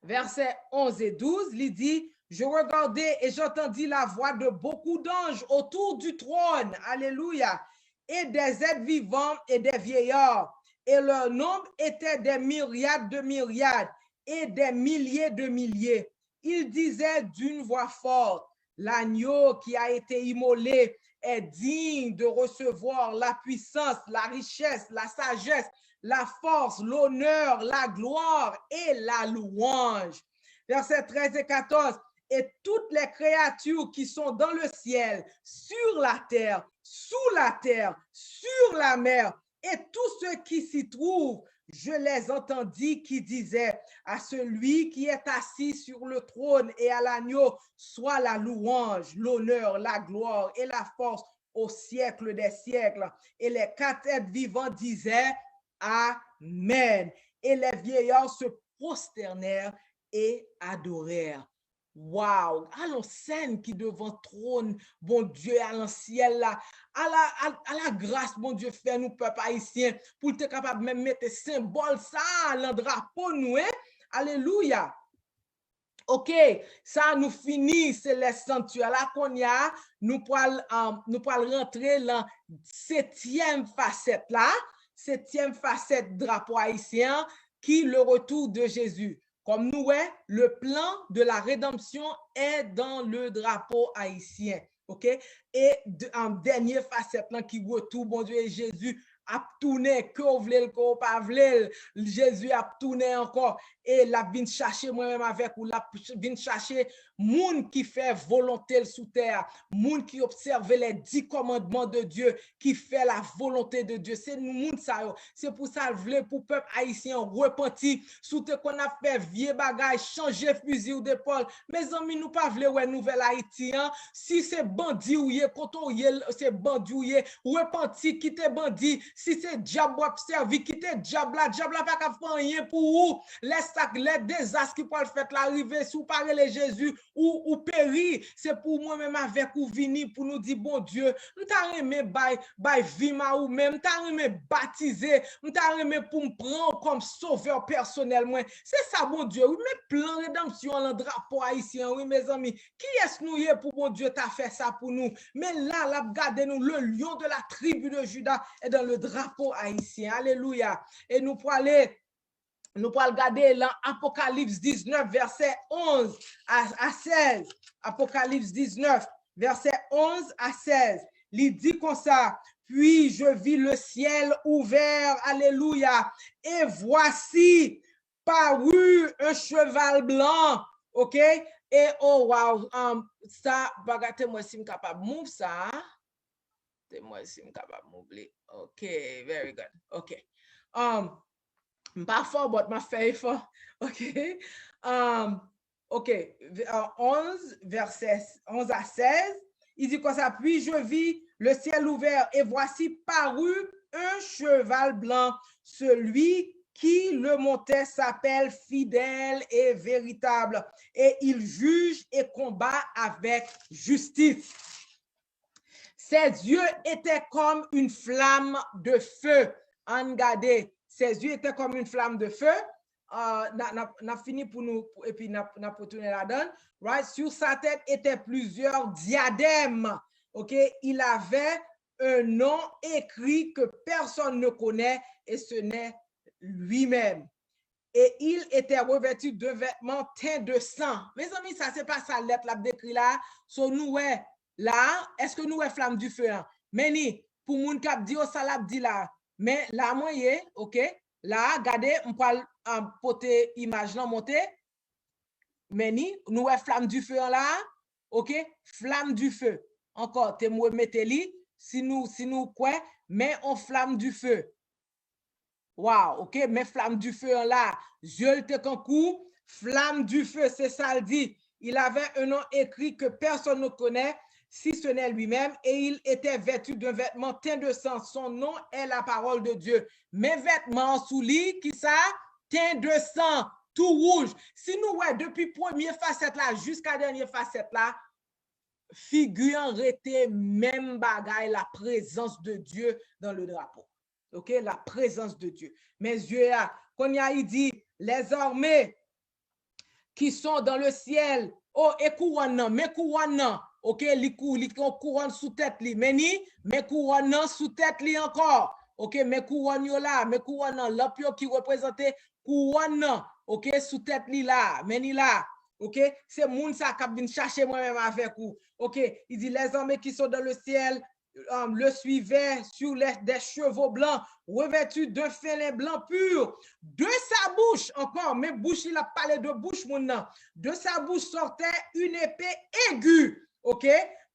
Versets 11 et 12, il dit, je regardais et j'entendis la voix de beaucoup d'anges autour du trône, alléluia, et des êtres vivants et des vieillards, et leur nombre était des myriades de myriades et des milliers de milliers. Ils disaient d'une voix forte, l'agneau qui a été immolé est digne de recevoir la puissance, la richesse, la sagesse, la force, l'honneur, la gloire et la louange. Versets 13 et 14. Et toutes les créatures qui sont dans le ciel, sur la terre, sous la terre, sur la mer, et tous ceux qui s'y trouvent, je les entendis qui disaient à celui qui est assis sur le trône et à l'agneau, soit la louange, l'honneur, la gloire et la force au siècle des siècles. Et les 4 êtres vivants disaient Amen. Et les vieillards se prosternèrent et adorèrent. Wow, allons scène qui devant trône, bon Dieu, à l'ancien là, à la grâce, bon Dieu, fait nous, peuple haïtien, pour être capable de même mettre symbole ça, le drapeau nous, hein? Alléluia. OK, ça nous finit, c'est les sanctuaires là qu'on y a, nous pourrons rentrer dans 7e facette là, 7e facette drapeau haïtien, qui le retour de Jésus. Comme nous, le plan de la rédemption est dans le drapeau haïtien. OK? Et en dernière facette, là, qui retourne, bon Dieu, Jésus a tourné, que vous voulez, que vous pas voulez, Jésus a tourné encore. et la vin chercher moi-même avec ou la vin chercher moun qui fait volonté sous terre, moun qui observe les 10 commandements de Dieu, qui fait la volonté de Dieu. C'est moun ça yo. C'est pour ça vle pour peuple haïtien repenti sous te qu'on a fait vieux bagay, changer fusil ou d'épaule. Mes amis, nous pas vle ouais nouvelle Haïti hein. Si c'est bandit ou yé koto yé, c'est bandit ou yé, repenti quitte bandit. Si c'est diable observer quitte diable la pas ka faire rien pour ou. Les désastres qui peuvent faire l'arrivée sous parler Jésus ou périr, c'est pour moi-même avec ou vini pour nous dire bon Dieu, nous t'a aimé by vima ou même t'a aimé baptiser, nous t'a aimé pour me prendre comme sauveur personnel moi. C'est ça bon Dieu. Oui, mais plan rédemption en drapeau haïtien, oui mes amis. Qui est-ce nous y est pour bon Dieu t'a fait ça pour nous? Mais là, la regardez nous le lion de la tribu de Juda est dans le drapeau haïtien. Alléluia. Et nous pour aller nous allons regarder l'Apocalypse 19, verset 11 à 16. Apocalypse 19, verset 11 à 16. Il dit comme ça, puis je vis le ciel ouvert, alléluia, et voici parut un cheval blanc, ok? Et oh wow, ça, bagatez-moi si je suis capable de move ça. Bagatez-moi si je suis capable de move. Ok, very good, ok. Pas fort, but ma fait fort. OK. OK. 11, verset 11 à 16. Il dit comme ça, puis je vis le ciel ouvert et voici parut un cheval blanc. Celui qui le montait s'appelle fidèle et véritable. Et il juge et combat avec justice. Ses yeux étaient comme une flamme de feu. Regardez. Ses yeux étaient comme une flamme de feu. N'a fini pour nous, et puis n'a pas tourné la donne. Right? Sur sa tête étaient plusieurs diadèmes. OK? Il avait un nom écrit que personne ne connaît et ce n'est lui-même. Et il était revêtu de vêtements teints de sang. Mes amis, ça, c'est pas sa lettre, la décrit là. So, nous, là, est-ce que nous, flamme du feu? Hein? Mais ni, pour moun kap di, ça l'a dit là. Mais là, moi, ok, là, regardez, on parle en poté image là, monter. Mais ni, nous flamme du feu là, ok, flamme du feu. Encore, te mou mettez-li, si nous quoi, mais on flamme du feu. Wow, ok, mais flamme du feu là, je te concours, flamme du feu, c'est ça le dit. Il avait un nom écrit que personne ne connaît. Si ce n'est lui-même, et il était vêtu d'un vêtement teint de sang. Son nom est la parole de Dieu. Mes vêtements sous lit, qui ça? Teint de sang, tout rouge. Si nous, depuis première facette là, jusqu'à dernière facette là, figure en rété même bagaille, la présence de Dieu dans le drapeau. Ok, la présence de Dieu. Mes yeux, quand il dit, les armées qui sont dans le ciel, oh, et couronne, mais couronne, ok, li couronne sous tête li, mais couronne sous tête li encore, ok, mais couronne yo là, mais couronne, l'opio qui représentait couronne, ok, sous tête li là, mais ni là, ok, c'est moun sa k'ap vin chercher moi-même avec vous, ok, il dit les hommes qui sont dans le ciel, le suivait sur des chevaux blancs, revêtus de félin blanc pur. De sa bouche, encore, mais bouche, il a parlé de bouche, mon nom. De sa bouche sortait une épée aiguë, ok,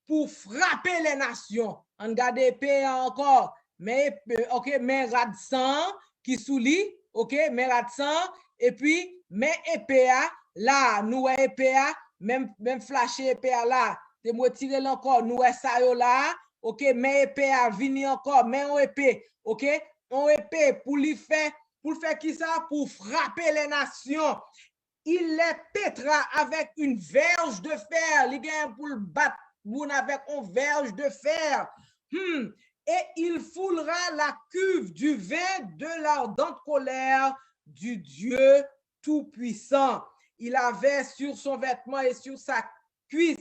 pour frapper les nations. On regarde l'épée encore, mais, ok, mais rad sang qui soulit, ok, mais rad sang, et puis, mais épée là, nous épée même flasher épée là, de me tirer encore, nous ça là. Ok, mais épée a vini encore, mais on épée, ok, on épée pour faire qui ça? Pour frapper les nations. Il les pètera avec une verge de fer. Il gagne pour le battre avec une verge de fer. Et il foulera la cuve du vin de l'ardente colère du Dieu Tout-Puissant. Il avait sur son vêtement et sur sa cuisse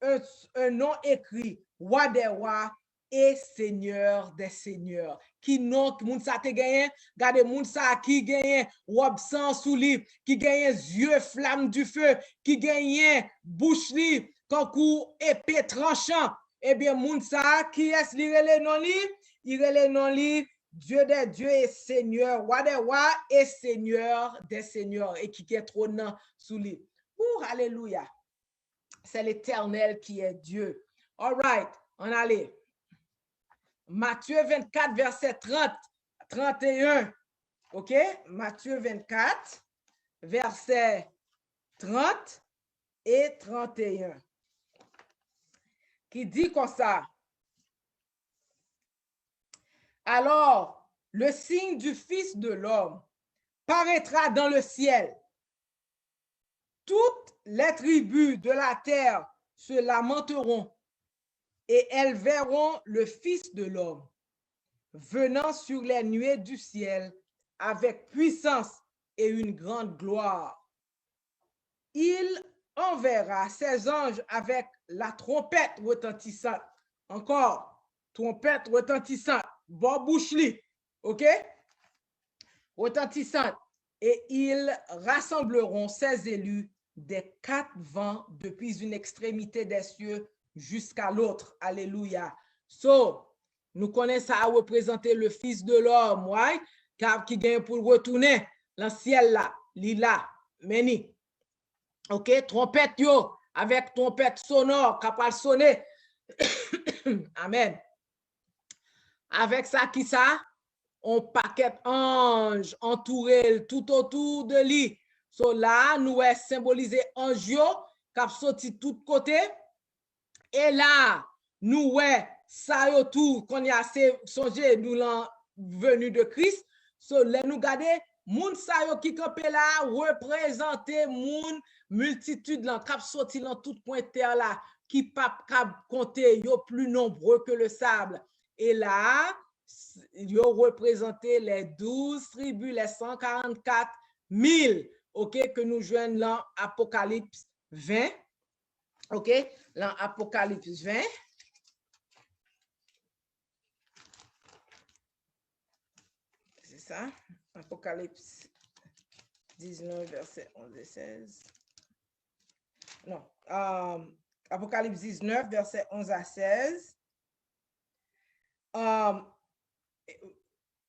un nom écrit. Roi des rois et Seigneur des seigneurs. Qui non, moun sa te gagne, gade moun sa qui gagne, robe sans sous li, qui gagne yeux flamme du feu, qui gagne bouche li, kankou épée tranchant. Eh bien, moun sa qui est li rele non li? Il rele non li Dieu des dieux et Seigneur, roi des rois et Seigneur des seigneurs, et qui est trônant sous lui. Ouh, alléluia. C'est l'Éternel qui est Dieu. All right, on allait. Matthieu 24, verset 30, 31. OK? Matthieu 24, verset 30 et 31. Qui dit comme ça. Alors, le signe du Fils de l'homme paraîtra dans le ciel. Toutes les tribus de la terre se lamenteront et elles verront le Fils de l'homme venant sur les nuées du ciel avec puissance et une grande gloire. Il enverra ses anges avec la trompette retentissante. Encore, trompette retentissante. Bon bouche-li, OK? Retentissante. Et ils rassembleront ses élus des quatre vents depuis une extrémité des cieux jusqu'à l'autre. Alléluia. So, nous connaissons ça à représenter le Fils de l'homme, ouais, qui gagne pour retourner dans le ciel là, lila, meni. OK, trompette yo, avec trompette sonore, capable de sonner. Amen. Avec ça, qui ça? On paquet ange entouré tout autour de lui. So là, nous est symbolisé ange yo, cap sorti tout côté. Et là, nous est ça yo tout, qu'on y a songé, nous l'en venu de Christ. So là, nous garder, moun sa yo qui campé là, représenter moun multitude là, cap sorti dans tout point terre là, qui pas cap compter yo plus nombreux que le sable. Et là, ils ont représenté les 12 tribus, les 144 000, OK, que nous joignons dans Apocalypse 20. OK, dans Apocalypse 20. C'est ça, Apocalypse 19, verset 11 et 16. Non, Apocalypse 19, verset 11 à 16.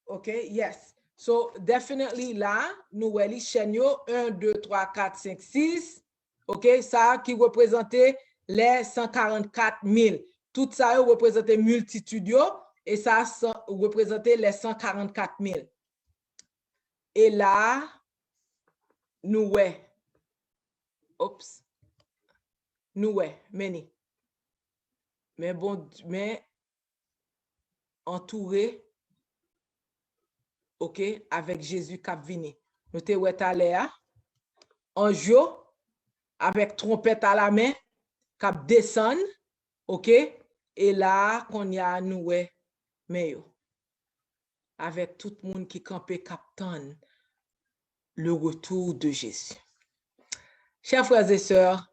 Okay, yes. So, definitely là, nous voyons chaîne 1, 2, 3, 4, 5, 6. OK, ça qui représentait les 144 000. Tout ça représentait multitude et ça représentait les 144 000. Et là, nous voyons. Oups. Nous voyons, mais bon, mais entouré, OK, avec Jésus qui venu. Nous te ouais allé en jour avec trompette à la main qui descend, OK, et là qu'on y a nous mais avec tout le monde qui campait captain le retour de Jésus. Chers frères et sœurs,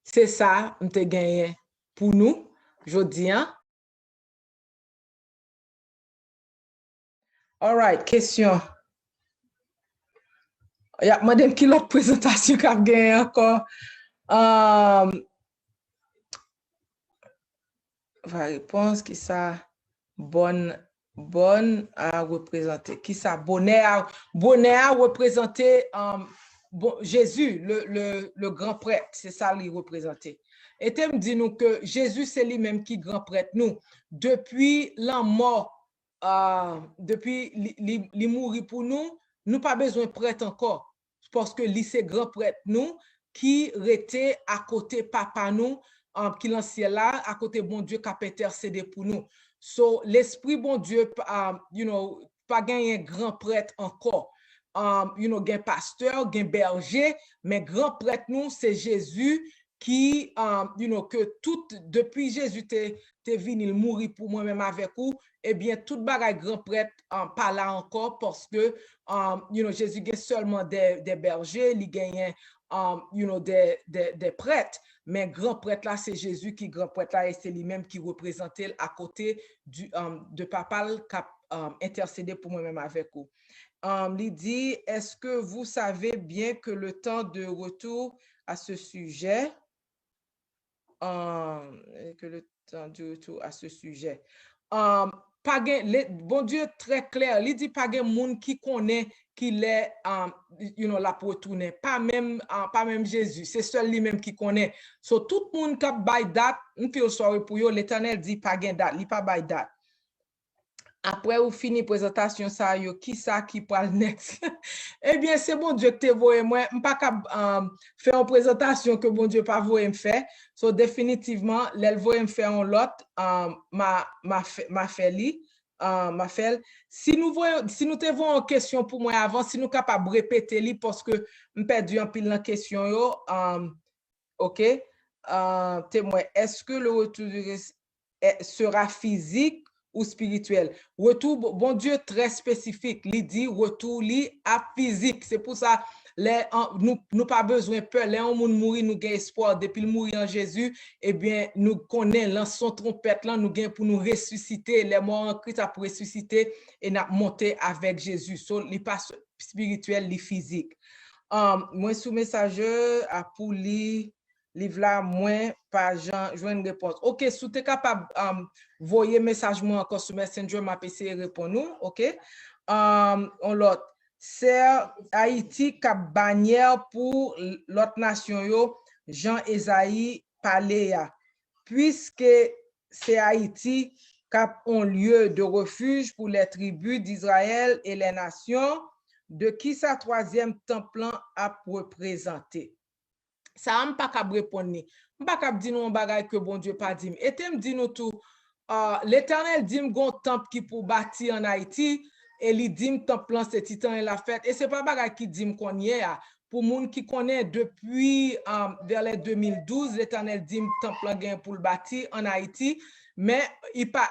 c'est ça nous te gagné pour nous aujourd'hui. All right, question. Il y a madame qui l'autre présentation qu'a gagné encore. Réponse qui ça bonne à représenter. Qui ça bonnet à représenter Jésus, le grand prêtre. C'est ça lui représenter. Et tu me dis nous que Jésus c'est lui-même qui grand prêtre nous. Depuis la mort, depuis il mourit pour nous, nous pas besoin de prêtre encore. Parce que lui c'est grand prêtre nous qui était à côté papa nous, qui l'en ciel là, à côté bon Dieu qui a intercédé pour nous. So, l'esprit bon Dieu, pas gagné grand prêtre encore. Gen pasteur, gen berger, mais grand prêtre nous, c'est Jésus qui, que tout, depuis Jésus t'es venu, il mourit pour moi-même avec vous, eh bien, tout bagay grand prêtre, pas là encore, parce que, Jésus gagne seulement des bergers, il gagne, des prêtres, mais grand prêtre là, c'est Jésus qui grand prêtre là, et c'est lui-même qui représentait à côté de papa qui a intercédé pour moi-même avec vous. Il dit, est-ce que vous savez bien que le temps de retour à ce sujet, pas bon Dieu très clair, il dit pas gen moun qui connaît qu'il est la pour retourner, pas même Jésus, c'est seul lui-même qui connaît. So tout le monde qui bay date, on fait soirée pour yo, l'Éternel dit pas gen date, il pas bay date. Après ou fini présentation ça yo, qui ça qui parle next? Eh bien, c'est bon Dieu que te voye moi, m'pas faire une présentation que bon Dieu pas voye me faire. So définitivement, l'elle voye me faire en lot ma fait. Si nous te voyons en question pour moi avant, si nous capable répéter li parce que me perdu en pile la question yo, OK? Témoin, est-ce que le retour sera physique ou spirituel? Retour, bon Dieu, très spécifique. Il dit retour li à physique. C'est pour ça, nous pas besoin de peur. Les gens mourir, nous avons espoir. Depuis le mourir en Jésus, eh bien, nous connaissons son trompette là, nous gagnons pour nous ressusciter. Les morts en Christ pour ressusciter et nous monter avec Jésus. So, il pas spirituel, il physique. Moi, sous messageur, pour lui, livre là, moi, pas Jean, je une réponse. OK, si tu es capable voyer message moi encore sur Messenger, m'a PC répond nous, OK? On l'autre. C'est Haïti cap bannière pour l'autre nation yo, Jean Esaïe Paléa. Puisque c'est Haïti cap un lieu de refuge pour les tribus d'Israël et les nations, de qui sa troisième temple a représenté. Ça on pas capable répondre. On pas capable dire nous bagay que bon Dieu pas dit. Et me dit nous tout l'Éternel dit gon temple qui pour bâtir en Haïti et il dit temple c'est titan et la fête et c'est pas bagay qui dit qu'on y est pour moun qui connaît depuis vers les 2012 l'Éternel dit temple gain pour le bâtir en Haïti mais il pas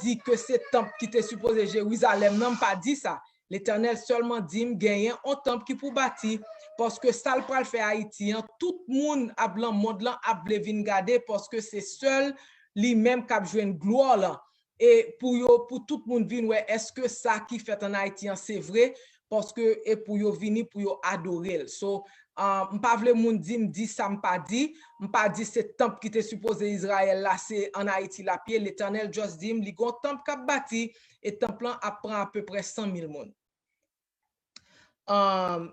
dit que c'est temple qui était supposé Jérusalem non pas dit ça. L'Éternel seulement dit gagner un temple qui pour bâtir parce que ça le pral fait Haïti tout le monde a blanc monde là a vinn garder parce que c'est seul lui-même qui a joué une gloire là et pour tout le monde vinn ouais est-ce que ça qui fait en Haïti c'est vrai parce que et pour yo venir pour yo adorer so m'pa vle moun dit ça m'pa dit c'est temple qui était supposé Israël là c'est en Haïti la pied l'Éternel juste dit li gon temple qui bâti et temple là prend à peu près 100 000 monde.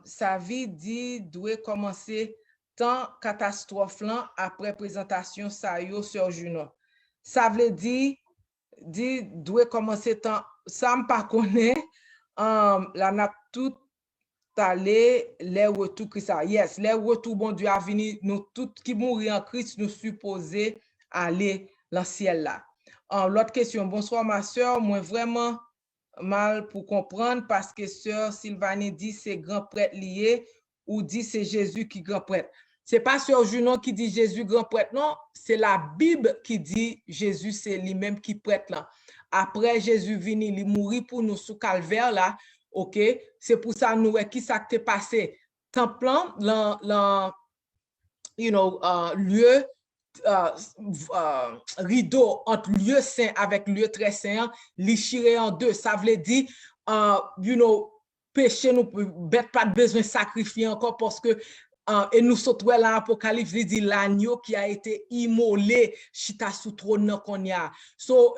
Sa vie dit doit commencer tant catastrophe là après présentation ça yo sur Juno. Ça veut dire doit commencer tant ça me pas connaît la n'a tout aller les retours Christ. Yes, les retours bon Dieu a venu nous tout qui mourir en Christ nous supposé aller dans ciel là. L'autre question, bonsoir ma soeur, moi vraiment mal pour comprendre parce que sœur Sylvanie dit c'est grand prêtre lié ou dit c'est Jésus qui grand prêtre. C'est pas sœur Junon qui dit Jésus grand prêtre, non, c'est la Bible qui dit Jésus c'est lui-même qui prêtre là. Après Jésus vini, il mourit pour nous sous calvaire là, OK? C'est pour ça nous qui ça t'est passé. Temple lieu rideau entre lieu saint avec lieu très saint, li chiré en deux. Ça veut dire, péché nous bête pas besoin de sacrifier encore parce que et nous sautons là l'Apocalypse dit l'agneau qui a été immolé chita sous trône qu'on y a. So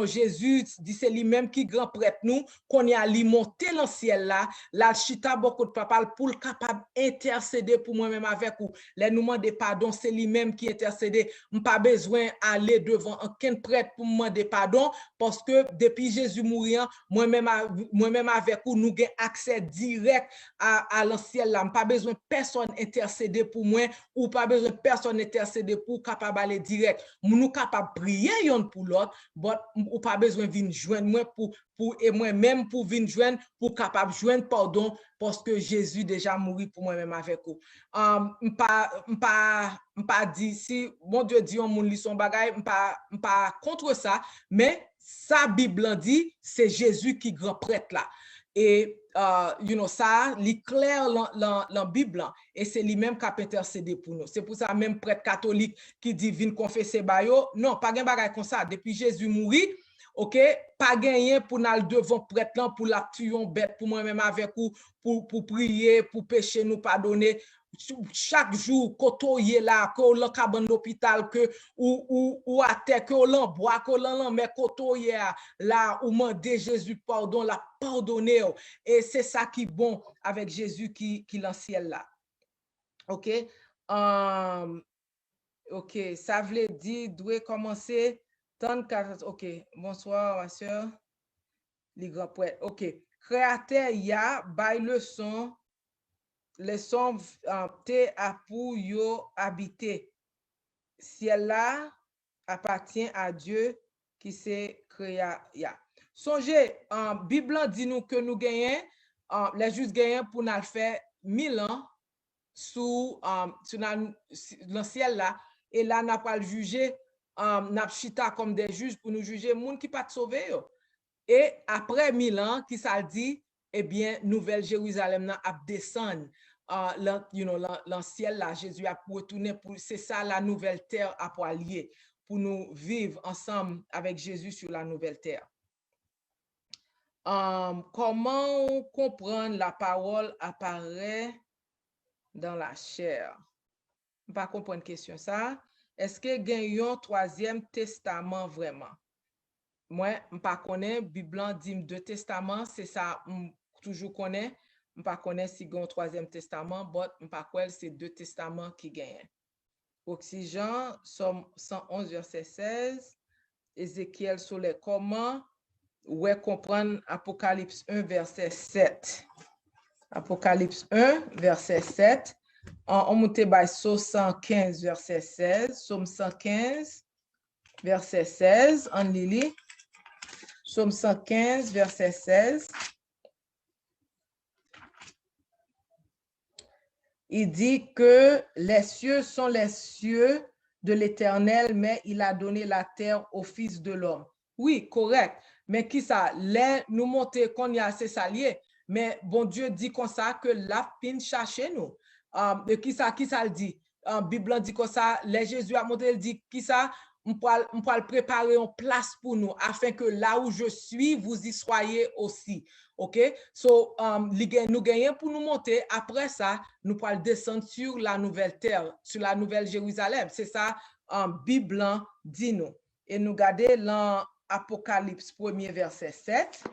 Jésus dit c'est lui-même qui grand prêtre nous qu'on y a li monter dans ciel là chita beaucoup de papa pour capable intercéder pour moi-même avec vous. Les nous demander pardon, c'est lui-même qui intercéder. Pas besoin aller devant aucun prêtre pour me demander pardon parce que depuis Jésus mourir moi-même avec vous nous avons accès direct à l'ancien là. Pas besoin personne intercéder pour moi ou pas besoin personne intercéder pour capable aller direct. Nous capable prier yon pour l'autre, ou pas besoin venir joindre moi pour et moi-même pour venir joindre pour capable joindre pardon parce que Jésus déjà mouru pour moi-même avec vous. M'pa dit si mon Dieu dit on moun li son bagay, m'pa contre ça, mais sa Bible dit c'est Jésus qui grand prêtre là. Et ça li clair dans Bible et c'est lui-même qui a intercédé pour nous. C'est pour ça même prêtre catholique qui dit vinn confesser ba yo, non, pas gen bagay comme ça depuis Jésus mourir. OK, pas gagné pour n'al devant prêtre là pour la tuer bête pour moi même avec vous pour prier pour pécher nous pardonner. chaque jour, koto ye là, que l'on cabane l'hôpital, que ou à terre, que l'on boit, que l'on met koto ye là, ou mande Jésus pardon, la pardonner. Et c'est ça qui est bon avec Jésus qui l'en ciel là. OK? OK, ça veut dire, doit commencer. OK, bonsoir, ma soeur. Les grands poètes. OK. Créateur, ya, bay le son te a pour yo habiter. Ciel là appartient à Dieu qui s'est créé. Songez, Bible dit nous que nous gagnons, les justes gagnent pour nous faire 1000 ans sous le ciel là. Et là, n'a pas le juger, n'a chita comme des juges pour nous juger, moun qui pas sauvé. Et après 1000 ans, qui ça dit, eh bien, Nouvelle Jérusalem n'a a descendre. Dans ciel là, Jésus a retourné pour, c'est ça la nouvelle terre à poilier, pour nous vivre ensemble avec Jésus sur la nouvelle terre. Comment comprendre la parole apparaît dans la chair? Je ne pas comprendre question ça. Est-ce que gagnons troisième testament vraiment? Moi, je ne pas connais, Bible dit deux testaments, c'est ça, je toujours connais. Je ne pas connais si gagne troisième testament, mais je ne pas quoi c'est deux testaments qui gagnent. Oxygène, Somme 111, verset 16, Ézéchiel sur les comment, ouais comprendre Apocalypse 1, verset 7. Apocalypse 1, verset 7. On monte by Somme 115, verset 16. Somme 115, verset 16. En Lili. Somme 115, verset 16. Il dit que les cieux sont les cieux de l'Éternel, mais il a donné la terre au Fils de l'homme. Oui, correct. Mais qui ça? Les nous monter qu'on y a assez salier. Mais bon Dieu dit comme ça que la fin chercher nous. Qui ça le dit? Bible dit comme ça, les Jésus a monté, il dit qui ça? On peut préparer une place pour nous afin que là où je suis, vous y soyez aussi. OK? So, nous gagnons pour nous monter. Après ça, nous pourrons descendre sur la nouvelle terre, sur la nouvelle Jérusalem. C'est ça, Bible dit nous. Et nous regardons l'Apocalypse 1er verset 7.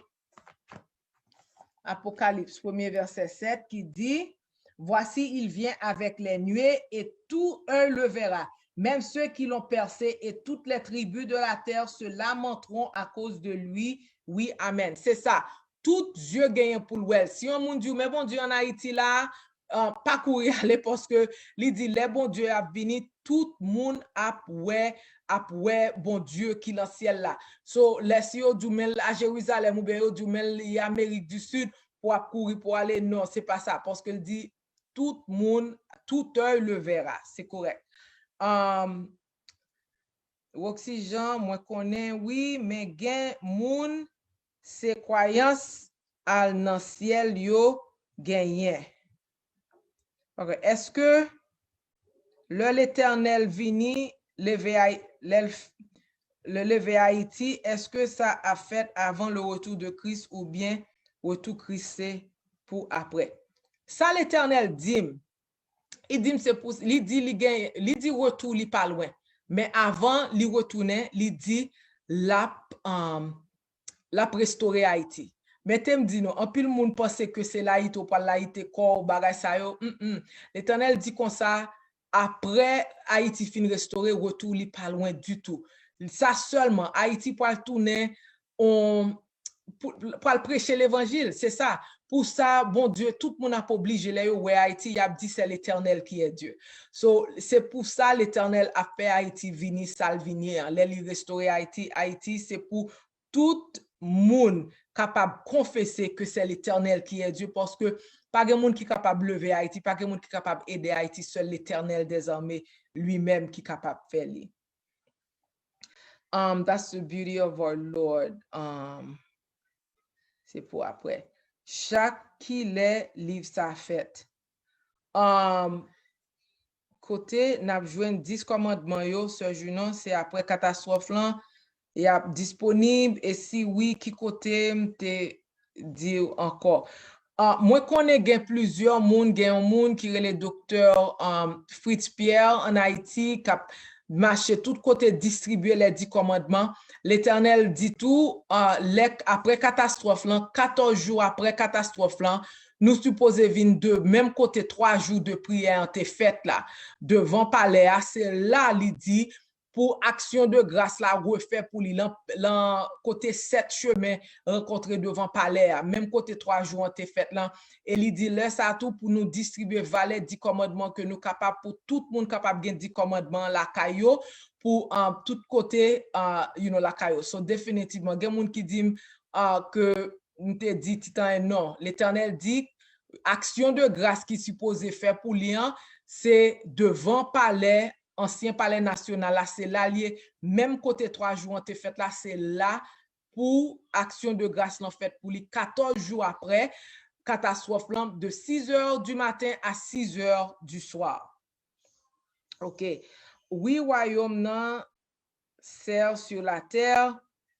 Apocalypse 1er verset 7 qui dit, voici, il vient avec les nuées et tout un le verra. Même ceux qui l'ont percé et toutes les tribus de la terre se lamenteront à cause de lui. Oui, amen. C'est ça. Tout Dieu gagne pour le. Si on dit, mais bon Dieu en Haïti là, pas courir aller parce que il dit, les bon Dieu a venu, tout le monde a ouais, bon Dieu qui dans le ciel là. So, les si on dit, à Jérusalem ou bien on dit, Amérique du Sud pour courir pour aller, non, c'est pas ça. Parce qu'il dit, tout le monde, tout œil le verra. C'est correct. Oxygène, moi connais, oui, mais gen moun, c'est croyance al nan ciel yo genyen. Okay. Est-ce que l'Éternel vini lever Haïti, est-ce que ça a fait avant le retour de Christ ou bien retour Christ pour après? Ça l'Éternel dit. Il dit c'est pour il dit retour li pas loin mais avant li retourner il dit la restaurer Haïti mais t'aime dit non en pile monde pense que c'est l'Haïti ou pas l'Haïti corps bagay ça yo l'Éternel dit comme ça après Haïti fin restaurer retour li pas loin du tout ça seulement Haïti pour tourner pour prêcher l'évangile c'est ça. Pour ça, bon Dieu, tout le monde n'a pas obligé là où Haïti, il a dit c'est l'Éternel qui est Dieu. So, c'est pour ça l'Éternel a fait Haïti venir salvinier, les restaurer Haïti. Haïti, c'est pour tout le monde capable de confesser que c'est l'Éternel qui est Dieu parce que pas de monde qui est capable de lever Haïti, pas de monde qui est capable d'aider Haïti, seul l'Éternel des armées lui-même qui est capable de faire lui. That's the beauty of our Lord. C'est pour après. Chaque qui les livre sa fête. Côté n'a joué 10 commandements yo ce jour c'est après catastrophe là il a disponible et si oui qui côté te dire encore Moi connais gen plusieurs moun, gen un moun qui est le docteur Fritz Pierre en Haïti, qui a marché tout côté distribuer les 10 commandements. L'Éternel dit tout, après catastrophe, 14 jours après catastrophe, nous supposons venir de même côté 3 jours de prière te fait là, devant palais, c'est là, il dit, pour action de grâce la refait pour lui côté 7 chemins rencontré devant palais même côté 3 jours on fait là et il dit là ça tout pour nous distribuer valet 10 commandements que nous capable pour tout le monde capable de 10 commandements la caillou pour tout côté la caillou so définitivement il y a monde qui dit que nous te dit titan non l'Éternel dit action de grâce qui supposé faire pour lui c'est devant palais ancien palais national, là, c'est là, même côté 3 jours, on te fait là, c'est là pour action de grâce, en fait, pour les 14 jours après, catastrophe de 6 heures du matin à 6 heures du soir. OK. Oui, royaume non, sert sur la terre,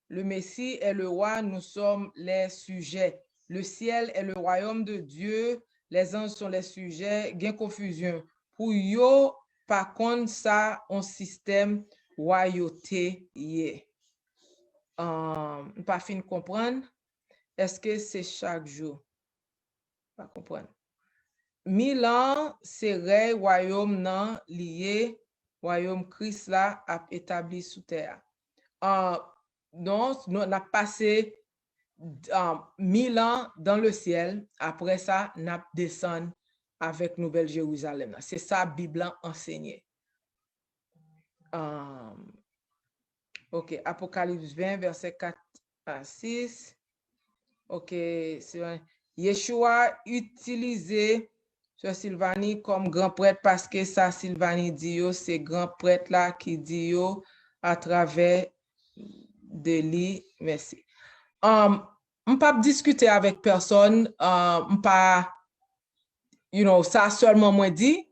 le Messie est le roi, nous sommes les sujets. Le ciel est le royaume de Dieu, les anges sont les sujets, gain confusion. Pour yo, par contre, ça, un système royauté yé. Pas fin comprendre. Est-ce que c'est chaque jour? Pas comprendre. 1000 ans, c'est rey royaume nan lié, royaume Christ là a établi sous terre. Non, on a passé 1000 ans dans le ciel. Après ça, on a descendu avec Nouvelle Jérusalem. C'est ça Bible enseigné. OK, Apocalypse 20, verset 4 à 6. OK, c'est Yeshua utilisé Sœur Sylvanie comme grand prêtre parce que ça Sylvanie dit c'est grand prêtre là qui dit à travers de lui. Merci. On pas discuter avec personne, on pas ça seulement moi dit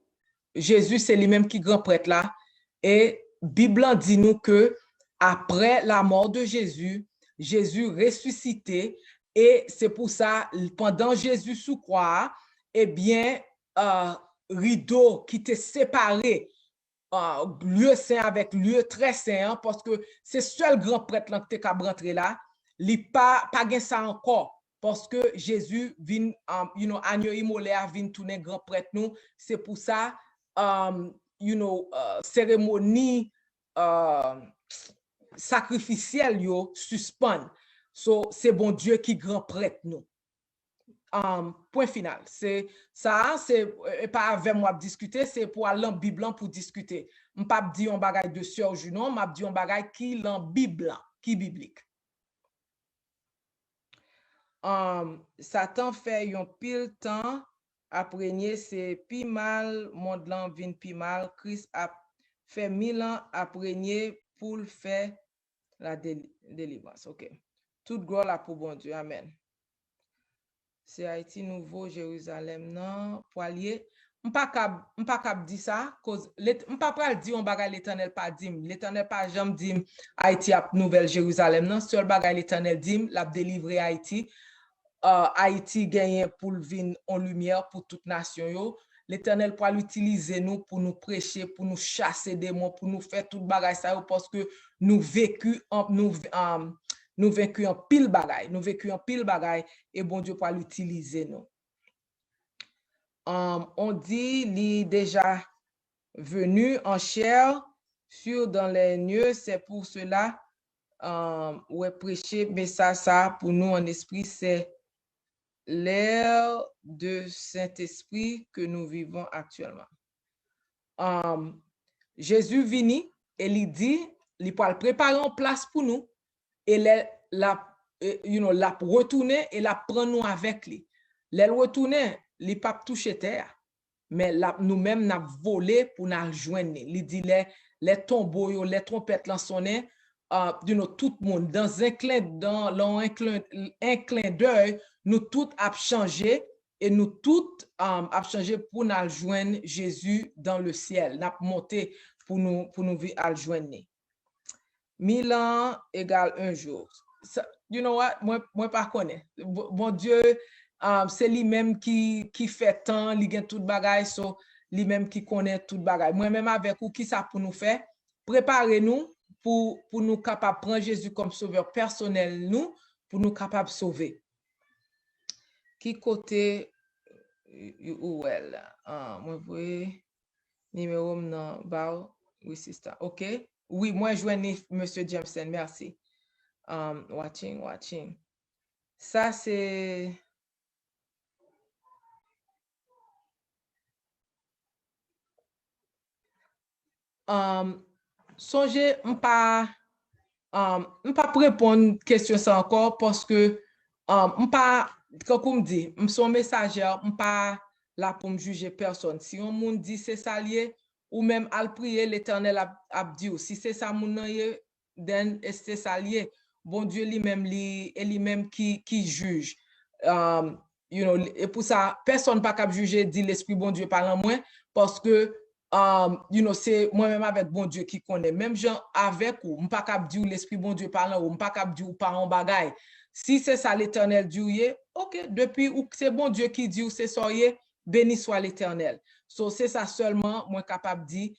Jésus c'est lui-même qui grand prêtre là et Bible dit nous que après la mort de Jésus, Jésus ressuscité et c'est pour ça pendant Jésus sous croix, eh bien rideau qui te séparé lieu saint avec lieu très saint parce que c'est seul grand prêtre là qui te cap rentrer là, li pas gain ça encore parce que Jésus vient agneau immolé vient tourner grand prêtre nous, c'est pour ça cérémonie sacrificielle yo suspend. So c'est bon Dieu qui grand prêtre nous. Point final. C'est ça, c'est pas avec moi discuter, c'est pour aller en Bible pour discuter. On pas dire un bagage de sœur Junon, m'a dit un bagage qui en Bible, qui biblique. Satan fait un pile temps après c'est pi mal monde lan vin pi mal Christ a fait 1000 ans après pour faire la délivrance. OK. Toute gloire là pour bon Dieu. Amen. C'est Haïti nouveau Jérusalem non poilier on pas cap dit ça cause on pas pral dire on bagay l'Éternel pas dit l'Éternel pas jamais dit Haïti a nouvelle Jérusalem non seul bagay l'Éternel dit l'a délivrer Haïti Haïti gagne pour vin en lumière pour toute nation yo l'Éternel pour l'utiliser nous pour nous prêcher pour nous chasser démons pour nous faire tout bagay ça parce que nous vécu nous vécu en pile bagaille et bon Dieu pour l'utiliser nous. On dit li déjà venu en chair sur dans les lieux, c'est pour cela ouais prêcher mais ça pour nous en esprit c'est l'ère de Saint-Esprit que nous vivons actuellement. Jésus vini et il dit il pour préparer en place pour nous et la retourner et la prendre nous avec lui. Les retourner, li pas toucher terre, mais nous-mêmes n'a volé pour nous joindre. Il dit les tombeaux, les trompettes là sonner tout le monde dans un clin d'œil, nous tout a changé et nous tout a changé pour nous joindre Jésus dans le ciel, n'a monté pour nous à joindre. 1000 ans égale un jour. You know what? Moi pas connais. Bon Dieu, c'est lui-même qui fait temps, li gen tout bagay, so lui-même qui connaît tout bagay. Moi-même avec ou, qui ça pour nous faire? Préparez-nous pour nous capables prendre Jésus comme sauveur personnel, nous, pour nous capables sauver. Qui côté ou elle? Moi, voyez, numéro non, bah, oui, c'est ça. OK. Oui, moi, je joigne Monsieur Jameson, merci. Watching. Ça, c'est... Songez, m'pas pour répondre question ça encore parce que m'pas, quand on me dit, son messagère, m'pas là pour me juger personne. Si on monde dit c'est ça lié, ou même à prier l'Éternel a dit, si c'est ça mon nan c'est ça lié. Bon Dieu lui-même qui juge. You know, et pour ça, personne pas capable juger, dit l'Esprit bon Dieu parle en moi, parce que you know, c'est moi-même avec bon Dieu qui connaît. Même gens avec ou, m'pas capable dire l'Esprit bon Dieu parle ou, m'pas capable dire ou pas en bagaille. Si c'est ça l'Éternel dit, ok, depuis ou c'est bon Dieu qui dit ou c'est ça, béni soit l'Éternel. So, c'est ça seulement, moi capable de dire,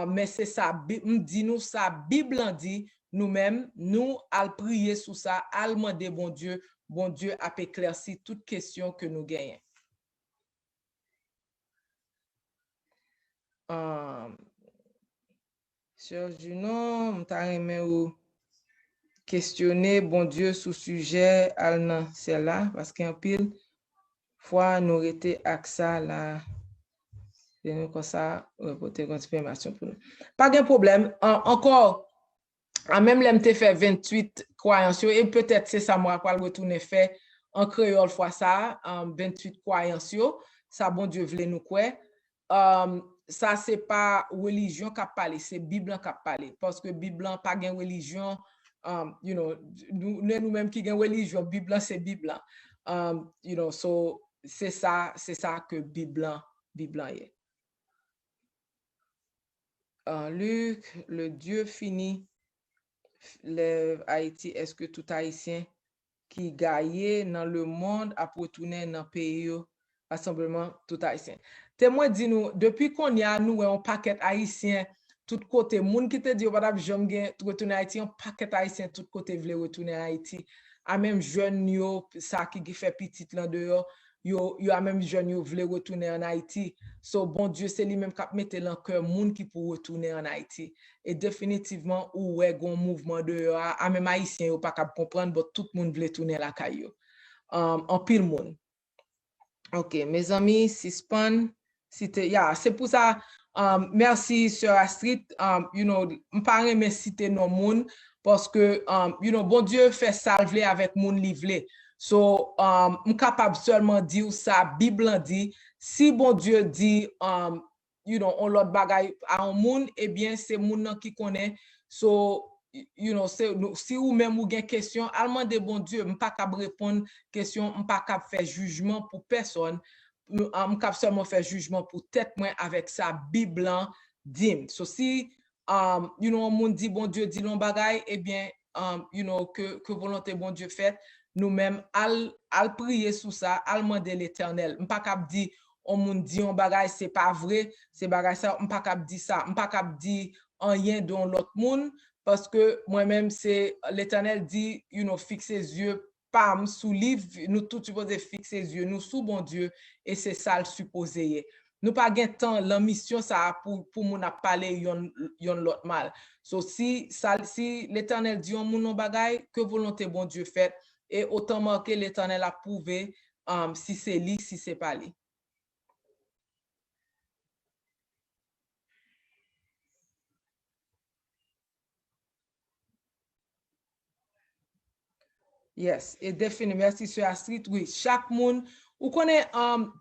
mais c'est ça, dit nous ça, Bible en dit, nous-mêmes, nous, à prier sous ça, à demander bon Dieu a éclairci toute question que nous gagnons. Sœur Junon, m'ta aimé ou questionner bon Dieu sous sujet al c'est là parce qu'en pile fois nous été ça là nous comme ça reporter confirmation pour nous. Pas de problème. Encore même l'MT fait 28 croyances et peut-être c'est ça moi pour retourner fait en créole fois ça 28 croyances ça bon Dieu voulait nous quoi. Ça c'est pas religion qui parle, c'est Bible qui parle parce que Bible pas gain religion. You know, nous-mêmes qui gagne religion, Bible c'est Bible. You know, so c'est ça que Bible est. Luc, le Dieu fini lève Haïti, est-ce que tout Haïtien qui gagne dans le monde a retourner dans le pays, rassemblement tout Haïtien? Témoin dit nous, depuis qu'on y a nous un paquet Haïtien, tout côté, moun qui te dit, madame, j'aime bien retourner Haïti, un paquet Haïtien, tout côté voulait retourner Haïti. A même jeune yo, ça qui fait petit là dehors, yo a même jeune yo voulait retourner en Haïti. So bon Dieu, c'est lui-même qui mette dans cœur moun qui pour retourner en Haïti. Et définitivement, où est un mouvement dehors, a même Haïtien yo pas capable comprendre, mais tout le monde voulait tourner la caillou. En pile monde. OK, mes amis, Sispan, c'est pour ça. Merci, Sœur Astrid. You know, m'pas aimer citer nos moun parce que, you know, bon Dieu fait salver avec moun livlé. So, capable seulement dire ça, Bible dit, si bon Dieu dit, you know, on l'autre bagaille à un moun, eh bien, c'est moun qui connaît. So, you know, si ou même ou gen question, allemand de bon Dieu, m'pas capable répondre question, m'pas capable faire jugement pour personne. M'cap seulement faire jugement pour tête moi avec sa Bible dim. So si you know monde dit bon Dieu dit non bagaille, eh bien you know que volonté bon Dieu fait, nous-mêmes al prier sous ça, al demander l'Éternel. M'pas cap dire on monde dit on bagaille c'est pas vrai, c'est bagaille ça, m'pas cap dire ça, m'pas cap dire rien dans l'autre monde parce que moi-même c'est l'Éternel dit you know fixer les yeux pas sous livre, nous tout supposé fixer les yeux, nous sous bon Dieu, et c'est ça le supposé. Nous pas gain temps, la mission ça pour moun a parler yon l'autre mal. So si l'Éternel dit on moun bagay, que volonté bon Dieu fait, et autant marquer l'Éternel a prouvé si c'est lui, si c'est pas lui. Yes, et définitivement, merci sur Astrid, oui, chaque monde, ou connaît,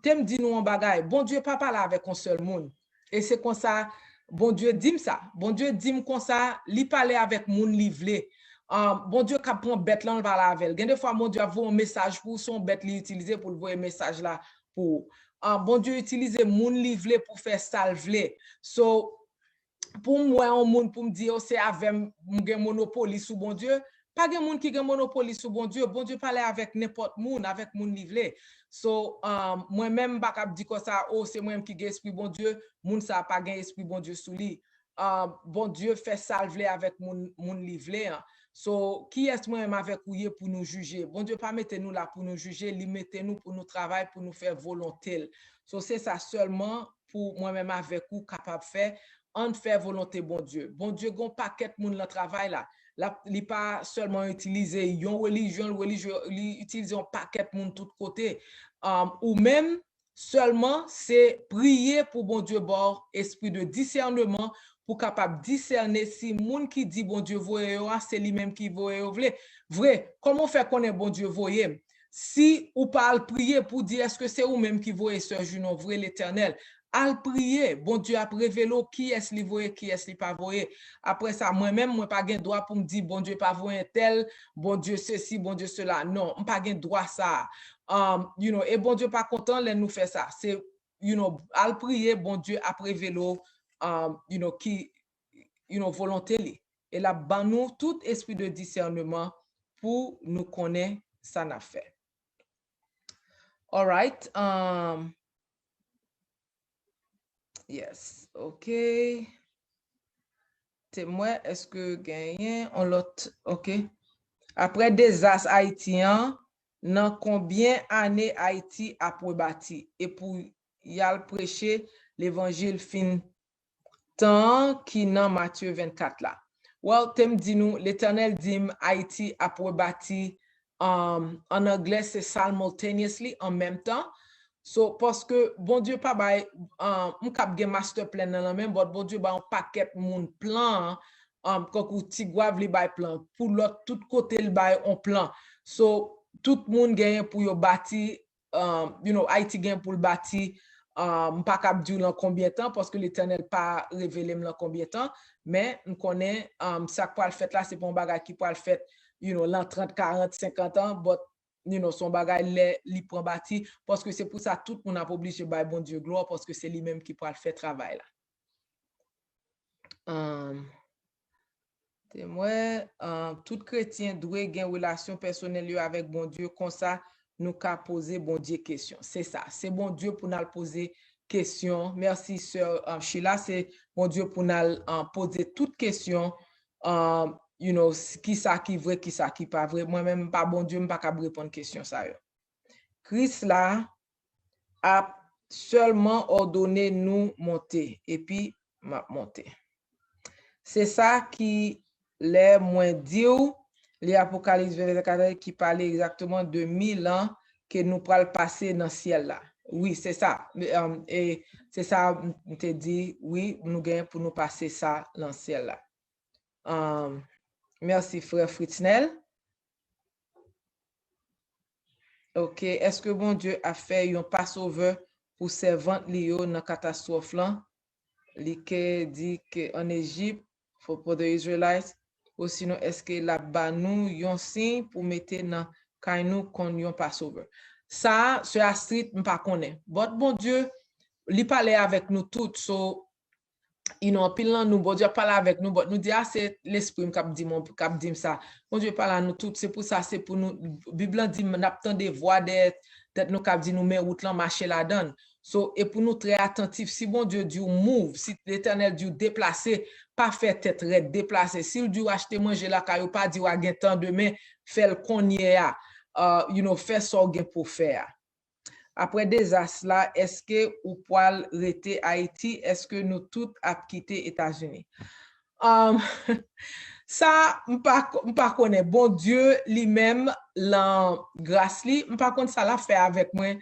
t'aimes dit nous en bagaille, bon Dieu pas parler avec un seul monde, et c'est comme ça, bon Dieu dit ça, bon Dieu dit comme ça, li parler avec monde livré, bon Dieu qui prend bête là, on va la avec, des fois, bon Dieu a un message pour son bête li utiliser pour le voir message là, pour, bon Dieu utilise monde livré pour faire salver, so, pour moi, un monde pour me dire, c'est avec mon monopole sous bon Dieu, Pas de monde qui a monopole sur bon Dieu parle avec n'importe monde, avec moun livre. So, moi-même, pas cap dire ça, oh, c'est moi-même qui ai esprit bon Dieu, moun ça pas gain esprit bon Dieu sous lui. Bon Dieu fait salver avec moun livre. Hein. So, qui est moi-même avec vous pour nous juger? Bon Dieu, pas mettez nous là pour nous juger, li mettez nous pour nous travailler, pour nous faire volonté. So, c'est ça seulement pour moi-même avec vous capable de faire, on fait volonté bon Dieu. Bon Dieu, gon paquet moun le travail là. Il pas seulement utiliser une religion, il utilise un paquet de monde tout côté. Ou même seulement c'est prier pour bon Dieu bord esprit de discernement pour capable discerner si monde qui dit bon Dieu voyez c'est lui-même qui voyez vrai comment faire connaître bon Dieu voyez si ou parle prier pour dire est-ce que c'est ou même qui voyez sœur Junon vrai l'Éternel al prier, bon Dieu a révélé qui est-ce li voye, qui est-ce li pas voye. Après ça, moi-même, moi pas gen droit pour me dire, bon Dieu pas voye tel, bon Dieu ceci, bon Dieu cela. Non, pas gen droit ça. Et bon Dieu pas content, là nous fait ça. C'est, al prier, bon Dieu a révélé, qui, volonté li. Et là, ban nous tout esprit de discernement pour nous connaître ça n'a fait. All right. Yes, ok. Témoin, est-ce que gagné on l'autre? Ok. Après désastre haïtien, dans combien d'années Haïti a bâti et pour y a prêcher l'évangile fin tant qui dans Matthieu 24 là. Well, tem dit nous l'Éternel dit Haïti a bâti en anglais c'est simultaneously en même temps. So, parce que bon Dieu pas bay m'kap gen master plan nan la même bon Dieu ba un paquet moun plan quand ti gouave li bay plan pour l'autre tout côté le bay on plan. So tout moun gagne pour yo bâti Haïti gagne pour le bâti m'pa kap di lan combien de temps parce que l'Éternel pas révélé m'lan combien de temps mais on connaît ça pour le fait là c'est pas un bagage qui pour le fait l'an 30 40 50 ans but son bagay li prend bâti parce que c'est pour ça tout moun a obligé bay bon Dieu gloire parce que c'est lui-même qui pourra le faire travail là. Témoin tout chrétien doit gen relation personnelle avec bon Dieu comme ça nous ka poser bon Dieu question. C'est ça, c'est bon Dieu pour nous poser question. Merci sœur Sheila, c'est bon Dieu pour nous poser toutes questions. Qui ça qui vrai, qui ça qui pas vrai. Moi-même, pas bon Dieu, je ne peux pas répondre à question ça. Christ là a seulement ordonné nous monter et puis m'a monter. C'est ça qui les moins dit les Apocalypse 24 qui parlait exactement de 1000 ans que nous pourrons passer dans le ciel là. Oui, c'est ça. Et c'est ça, je te dis, oui, nous gagnons pour nous passer ça dans le ciel là. Merci, frère Fritznel. Ok, est-ce que bon Dieu a fait un passover pour servante lié dans la catastrophe là? Li ke dit que en Égypte, pour les Israélites, ou sinon, est-ce que la banou yon signe pour mettre dans kainou kon yon passover? Ça, sur Astrid, m'pa connaît. Bon Dieu, li parle avec nous toutes, so, pile nous bon Dieu parle avec nous nous dit c'est l'esprit qui dit ça bon Dieu parle à nous tout c'est pour ça c'est pour nous Bible dit n'attend des voix d'être nous cap dit nous mais route là marcher la donne so et pour nous très attentif si bon Dieu dit move si l'Éternel dit déplacer pas faire tête raide déplacer si dit acheter manger la caillou pas dit wa gen temps demain faire le konye faire ça pour faire. Après désastre là, est-ce que ou poil rete Haïti, est-ce que nous tous a quitté États-Unis? Ça, m'pa connaît. Bon Dieu lui-même, la grâce li, m'pa connaît ça l'a fait avec moi.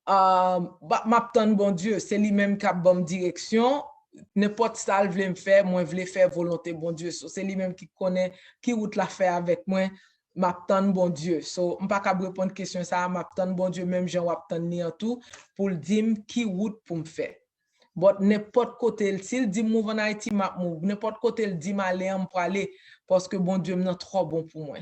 M'attend bon Dieu, c'est lui-même qui a bonne direction. N'importe ça il veut me faire, moi je veux faire volonté bon Dieu. So, c'est lui-même qui connaît qui route l'a fait avec moi. M'attend bon Dieu. So, m'pas ka répondre question ça, m'attend bon Dieu même Jean m'attend ni en tout pour le dire qui route pour me faire. But n'importe côté s'il dit move en Haïti m'a move, n'importe côté il dit m'aller on pour aller parce que bon Dieu m'en trop bon pour moi.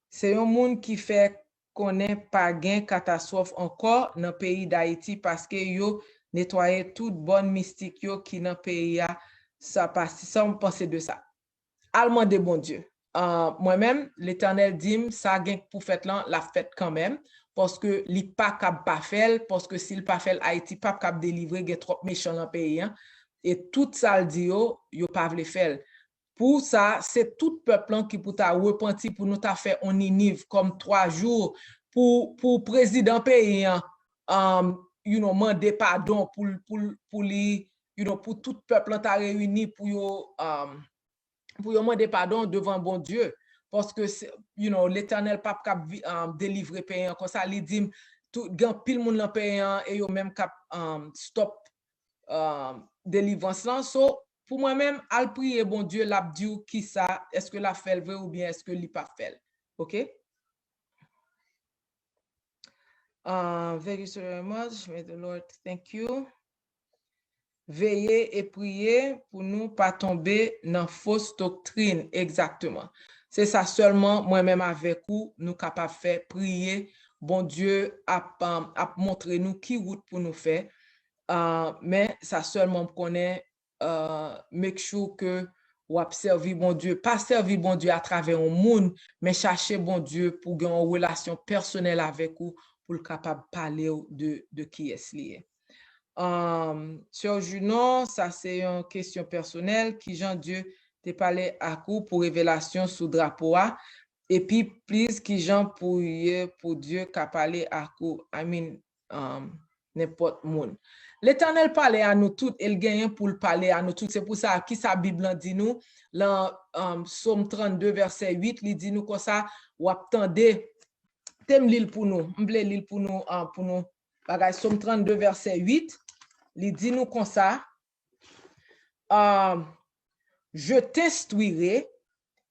C'est un monde qui fait connaît pas gain catastrophe encore dans pays d'Haïti parce que yo nettoyer toute bonne mystique yo qui dans pays a ça passe sans penser de ça. allemand de bon Dieu. Moi-même, l'Éternel dit, ça gagne pour fête là, la fête quand même, parce que li pas cap pas faire, parce que s'il pas fait Haïti pas cap délivrer, gen trop méchant dans pays, hein, et tout ça le dit yo pas vle faire. Pour ça, c'est tout peuple qui pour ta repenti pour nous ta fait on inive comme 3 jours pour président pays, demander pardon pour li, pour tout peuple ta réuni pour yo demander pardon devant bon Dieu. Parce que, l'Éternel pape cap délivrer payant comme ça, il dit, tout, gan pile moun lan payant et yo même cap stop délivrance là. So, pour moi-même, al prier bon Dieu, l'a dit qui ça, est-ce que la fait vrai ou bien est-ce que li pas fait. OK? Thank you so much. May the Lord thank you. Veiller et prier pour nous pas tomber dans fausse doctrine. Exactement. C'est ça seulement, moi-même avec vous, nous capables de faire prier. Bon Dieu a montré nous qui route pour nous faire. Mais ça seulement connaît, make sure que ou observer bon Dieu, pas servir bon Dieu à travers un monde, mais chercher bon Dieu pour avoir une relation personnelle avec vous, pour le capable de parler de qui est lié. Sœur Junon, ça c'est une question personnelle qui Jean Dieu te parlé à vous pour révélation sous drapeau et puis please qui Jean pour Dieu qu'a parlé à vous, n'importe monde. L'Éternel parlait à nous toutes, il gagne pour le parler à nous toutes. C'est pour ça qui sa Bible dit nous dans Psaume 32 verset 8, il dit nous comme ça ou attendez thème l'île pour nous, m'blé l'île pour nous bagay Psaume 32 verset 8. Il dit nous comme ça, je t'instruirai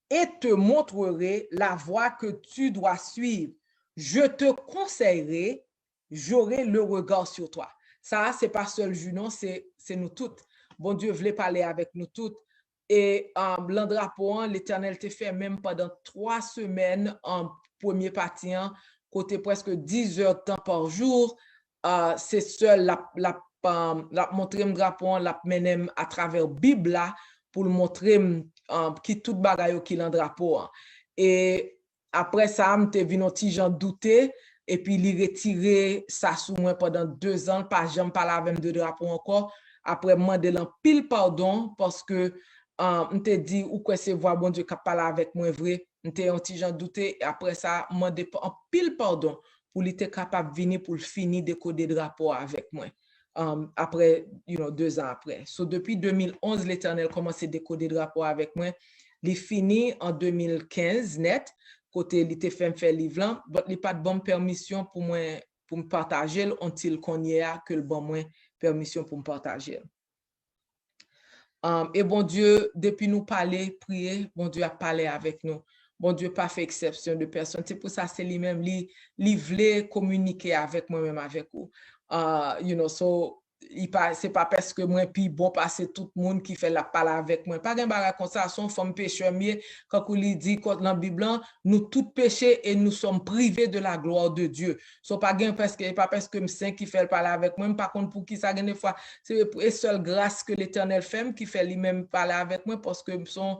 et te montrerai la voie que tu dois suivre. Je te conseillerai, j'aurai le regard sur toi. Ça, c'est pas seul Junon, c'est nous toutes. Bon Dieu voulait parler avec nous toutes. Et l'endrapeau, l'Éternel te fait même pendant 3 semaines en premier partie, côté presque 10 heures de temps par jour. C'est seul la montrer m drapeau, la menem à travers Bible là pour le montrer qui tout bagaille qui l'endrapeau. Et après ça, m'te vinn un petit Jean douter et puis il retiré ça sous moi pendant 2 ans, pas jamais parler avec de drapeau encore. Après demander l'en pile pardon parce que m'te dit ou quoi c'est voir bon Dieu qui parler avec moi vrai, m'te un petit Jean douter et après ça demander en pile pardon pour il était capable venir pour finir décoder drapeau avec moi. Après, 2 ans après. So, depuis 2011, l'Éternel commence à décoder drapeau avec moi. Il finit en 2015 net, côté il était fait faire livre, mais il pas de bonne permission pour moi pour me partager until qu'on y a que le bon moins permission pour me partager. Et bon Dieu, depuis nous parler, prier, bon Dieu a parlé avec nous. Bon Dieu pas fait exception de personne. C'est pour ça c'est lui-même lui voulait communiquer avec moi-même avec vous. So c'est pas parce que moi puis bon passer tout le monde qui fait la parole avec moi. Pas gen bagay comme ça, son femme pécheur mieux quand il dit dans la Bible, nous tous péchés et nous sommes privés de la gloire de Dieu. So pas gen parce que me saint qui fait le parler avec moi, par contre pour qui ça gen des fois c'est pour seule grâce que l'Éternel fait qui fait lui-même parler avec moi parce que sont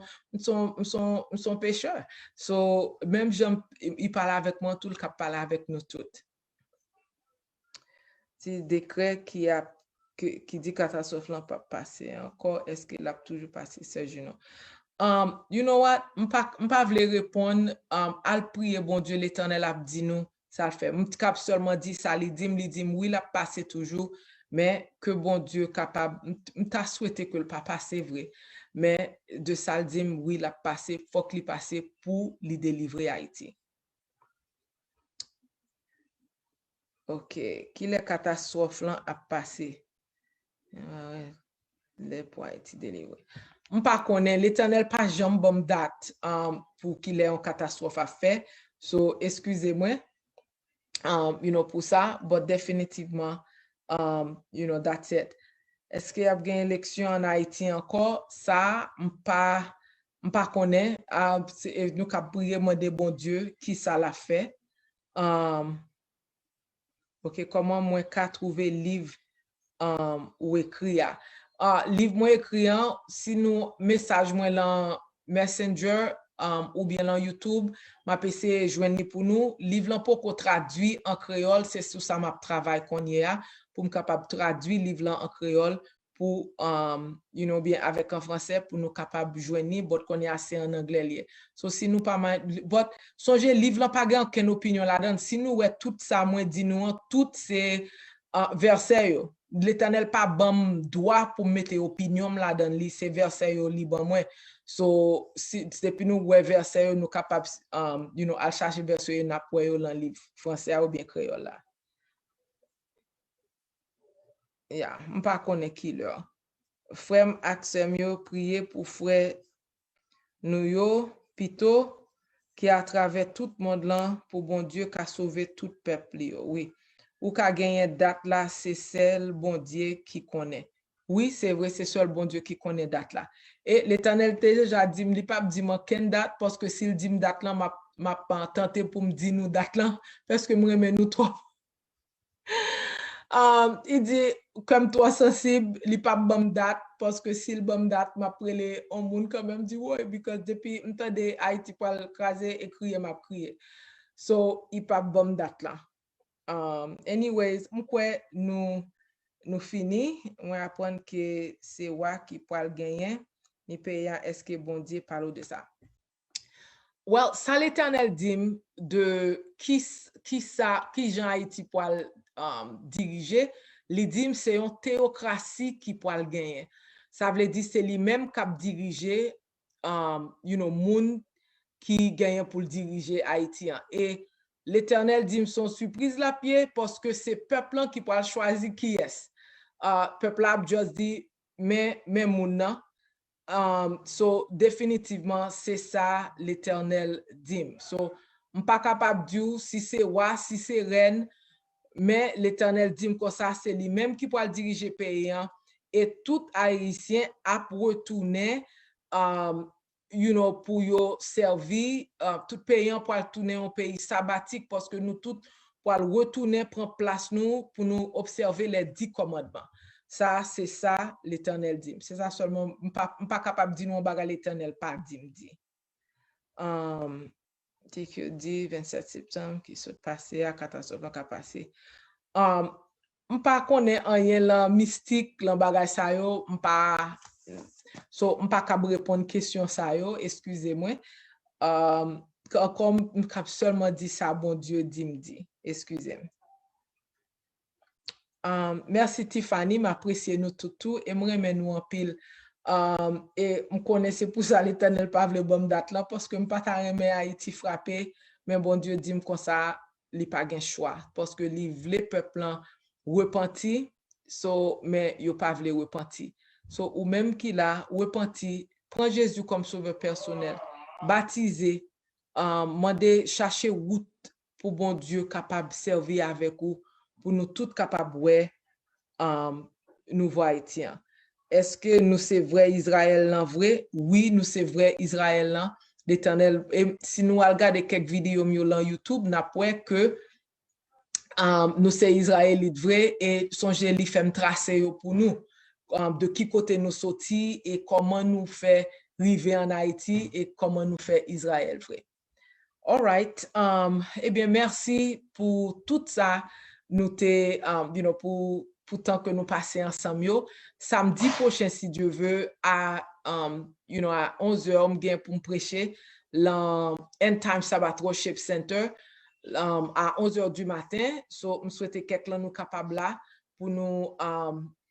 pécheurs. So même j'aime il parle avec moi tout le cap parler avec nous toutes. Si décret qui dit catastrophe là pas passer encore, est-ce qu'il a toujours passé ce jour? You know what? M'pas vle répondre, al prier bon Dieu l'Éternel a dit nous, ça le fait. M'cap seulement dit ça, li dit oui, il a passé toujours, mais que bon Dieu capable, m'ta souhaité que le pas passer vrai, mais de ça le dit oui, il a passé, faut qu'il passe pour lui délivrer Haïti. OK, qui les catastrophes là a passé? Les pour Haïti délivré. On pas connaît l'Éternel pas jamais bonne date pour qu'il ait une catastrophe à faire. So excusez-moi pour ça, but définitivement that's it. Est-ce qu'il y a une élection en Haïti encore? Ça pas connaît nous cap prier demander bon Dieu qui ça l'a fait. OK, comment moi qu'a trouver livre ou écrit livre moi écrit si nous message moi là Messenger ou bien dans YouTube, m'a PC joindre pour nous. Livre là pour qu'on traduit en créole, c'est sous ça m'a travail qu'on y a pour me capable traduire livre là en créole pour bien avec en français pour nous capable joindre bot qu'on est assez en anglais lié. So si nous pas bot songez livre là pas grand aucune opinion là-dedans. Si nous ouais tout ça moi dit nous tout c'est versets yo. L'Éternel pas bam droit pour mettre opinion là-dedans li, c'est verset yo li bon moi. So, si depuis nous ouais verset nous capable à chercher verset n'a pour yo dans livre français ou bien créole là. Yeah, m'pa connaît qui là. Frère Axem yo prier pour frère nous yo pito qui à travers tout le monde là pour bon Dieu qui a sauvé tout peuple yo. Oui. Ou ka gagné date là, c'est celle bon Dieu qui connaît. Oui, c'est vrai, c'est seul bon Dieu qui connaît date là. Et l'Éternel déjà dit, il pas dit moi quelle date parce que s'il dit date là, m'a pas tenté pour me dire nous date là parce que moi nous trop. Il dit comme toi sensible, il pas bonne date parce que s'il bonne date m'a prélé on monde quand même dit ouais because depuis m'tendé Haïti pour craser et crier m'a crier. So il pas bonne date là. Anyways, m'kwe nous fini, on apprendre que c'est wa qui pour gagner, ni payant est-ce que bon Dieu parle de ça. Well, ça l'Éternel dit de qui Jean Haïti pour diriger, li dit c'est une théocratie qui pour gagner. Ça veut dire c'est lui-même qui a dirigé moun qui gagne pour diriger Haïti et l'Éternel dit son surprise la pied parce que c'est peuple qui peut choisir qui est. Peuple a juste dit mais moun nan. So définitivement c'est ça l'Éternel dit. So on pas capable dire si c'est roi, si c'est reine, mais l'Éternel dit comme ça c'est lui-même qui peut diriger le pays et tout haïtien a retourner pour yo servir tout payant pour tourner un pays sabbatique parce que nous tous pour retourner prendre place nous pour nous observer les 10 commandements. Ça c'est ça l'Éternel dit. C'est ça seulement pas capable dire nous bagarre l'Éternel pas dit. Dit 27 septembre qui s'est passé à catastrophe qui a passé. M'pa connaît rien là mystique là bagay ça yo m'pa capable répondre question ça yo excusez-moi comme m'cap seulement dit ça bon Dieu dit excusez-moi. Merci Tiffany m'apprécier nous tout et moi remercie nous en pile et me connaissez pour ça l'Éternel pas vle bonne date là parce que m'pa ta remet Haïti frappé mais bon Dieu dit comme ça li pas gen choix parce que li vle peuple là repenti mais yo pas vle repenti ou même qui là repenti prend Jésus comme sauveur personnel baptisé mandé chercher route pour bon Dieu capable servir avec vous pour nous tous capables ouais nouveau haïtien. Est-ce que nous c'est vrai Israël là vrai? Oui, nous c'est vrai Israël là. L'Éternel, et si nous regardons quelques vidéos sur YouTube, nous avons que nous c'est Israélites vrai et songez li fait tracer pour nous de qui côté nous sorti et comment nous fait arriver en Haïti et comment nous fait Israël vrai. All right. Eh bien merci pour tout ça nous te pour tant que nous passer ensemble yo. Samedi prochain si Dieu veut à à 11h bien pour me prêcher dans End Time Sabbath Worship Center à 11h du matin. So me souhaiter quelqu'un nous capable là pour nous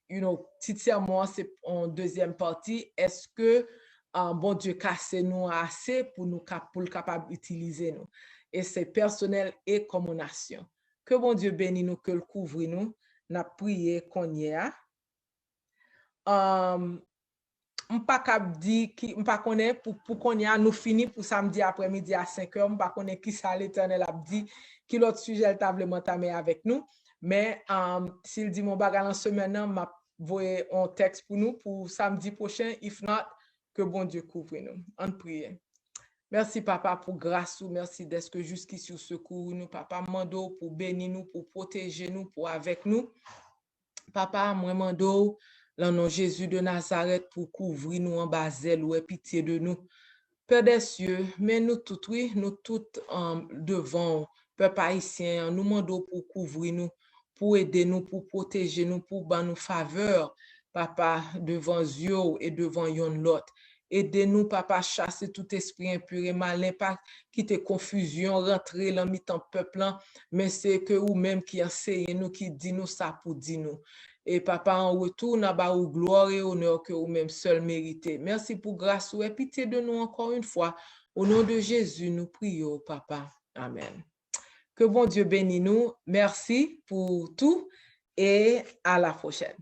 petit sermon c'est en deuxième partie. Est-ce que bon Dieu casse nous assez pour nous pour capable utiliser nous et c'est personnel et comme nation. Que bon Dieu bénisse nous, que le couvre nous. N'a prié qu'on y a. M'pa cap di qui m'pa connaît pour qu'on y a nous fini pour samedi après-midi à 5h m'pa connaît qui ça l'Éternel a dit qui l'autre sujet elle t'a vraiment tamé avec nous mais s'il dit mon bagage en semaine m'a voyer un texte pour nous pour samedi prochain if not que bon Dieu couvre nous. On prie. Merci papa pour grâce ou merci d'être jusqu'ici au secours nous papa mando pour bénir nous pour protéger nous pour avec nous papa moi mando dans nom Jésus de Nazareth pour couvrir nous en bas zèle ou pitié de nous Père des cieux, mais nous toutes, oui, nous toutes devant, peuple haïtien, nous demandons pour couvrir nous, pour aider nous, pour protéger nous, pour ban nous faveur, papa, devant Dieu et devant yon lot. Aidez-nous, papa, chasser tout esprit impur et malin, pas quitter confusion, rentrer dans mi-temps peuple, mais c'est que vous-même qui enseignez nous, qui dit nous ça pour dire nous. Et papa, en retour, n'a pas ou gloire et honneur que vous-même seul méritez. Merci pour grâce ou pitié de nous encore une fois. Au nom de Jésus, nous prions, papa. Amen. Que bon Dieu bénisse nous. Merci pour tout et à la prochaine.